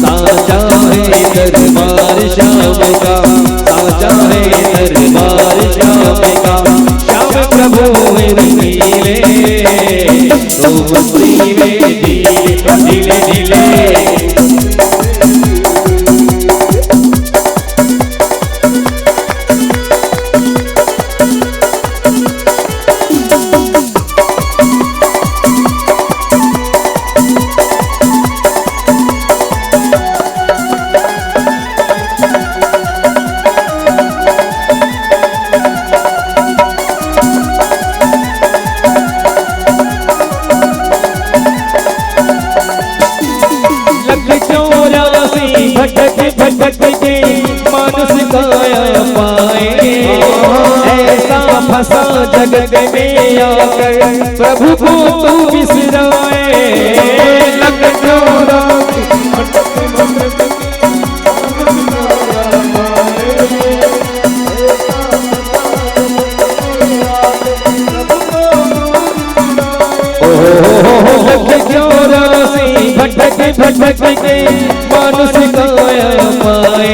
साचा है दरबार श्याम का साचा है दरबार श्याम का श्याम प्रभु रंगीले तो मस्ती में पीले पीले पीले। फंसा जगत में आकर प्रभु को तू बिसराए। लग चौरासी भटक भटक के मानुष काया पाए।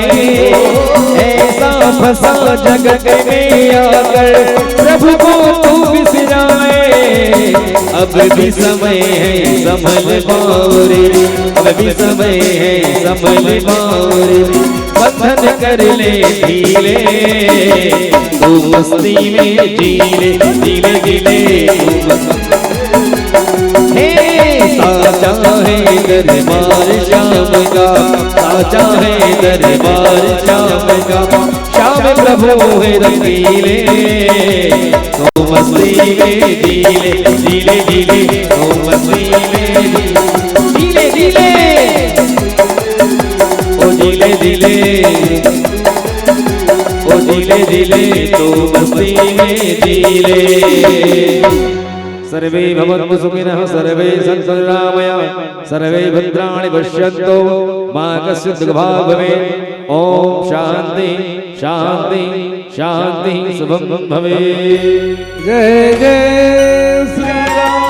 ऐसा फंसा जगत में आकर प्रभु को तू बिसराए। अब भी समय है संभल बावरे, अब भी समय है संभल बावरे। बंधन कर ले ढीले तू मस्ती में जीले, जीले जीले साचा है दरबार श्याम का, साचा है दरबार श्याम का। श्याम प्रभु है रंगीले तो मस्ती में जीले, जीले जीले तो मस्ती में जीले, जीले ओ जीले जीले, ओ जीले जीले तो मस्ती में जीले। सर्वे भवन्तु सुखिनः, सर्वे सन्तु निरामयाः, सर्वे भद्राणि पश्यन्तु मा कश्चित् दुःखभाग् भवेत्। ओम शांति शांति शांति शुभं भवेत्। जय जय श्री राम।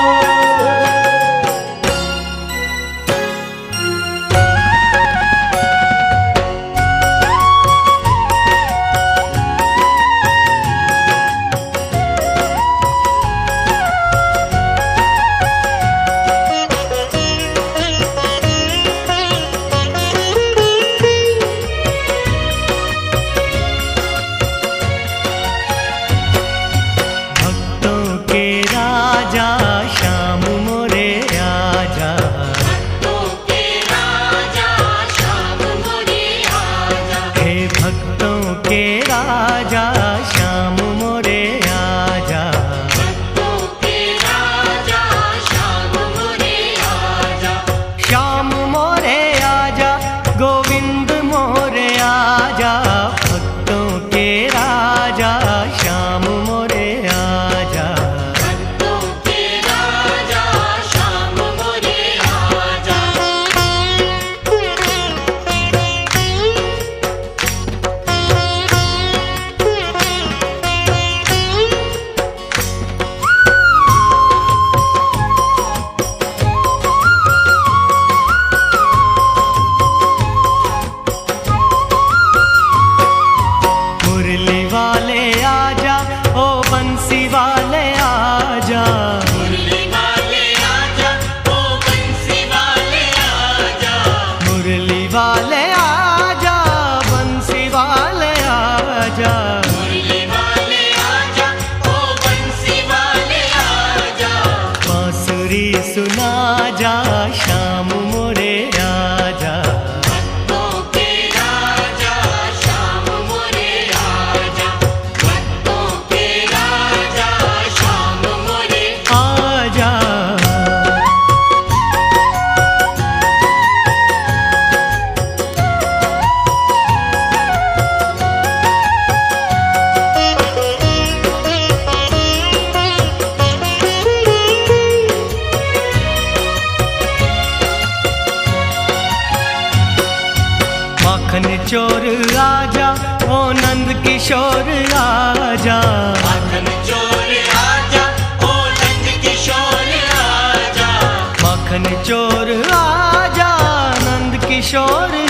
चोर आजा, ओ नंद किशोर आजा। माखन चोर आजा, ओ नंद किशोर आजा। माखन चोर आजा, नंद किशोर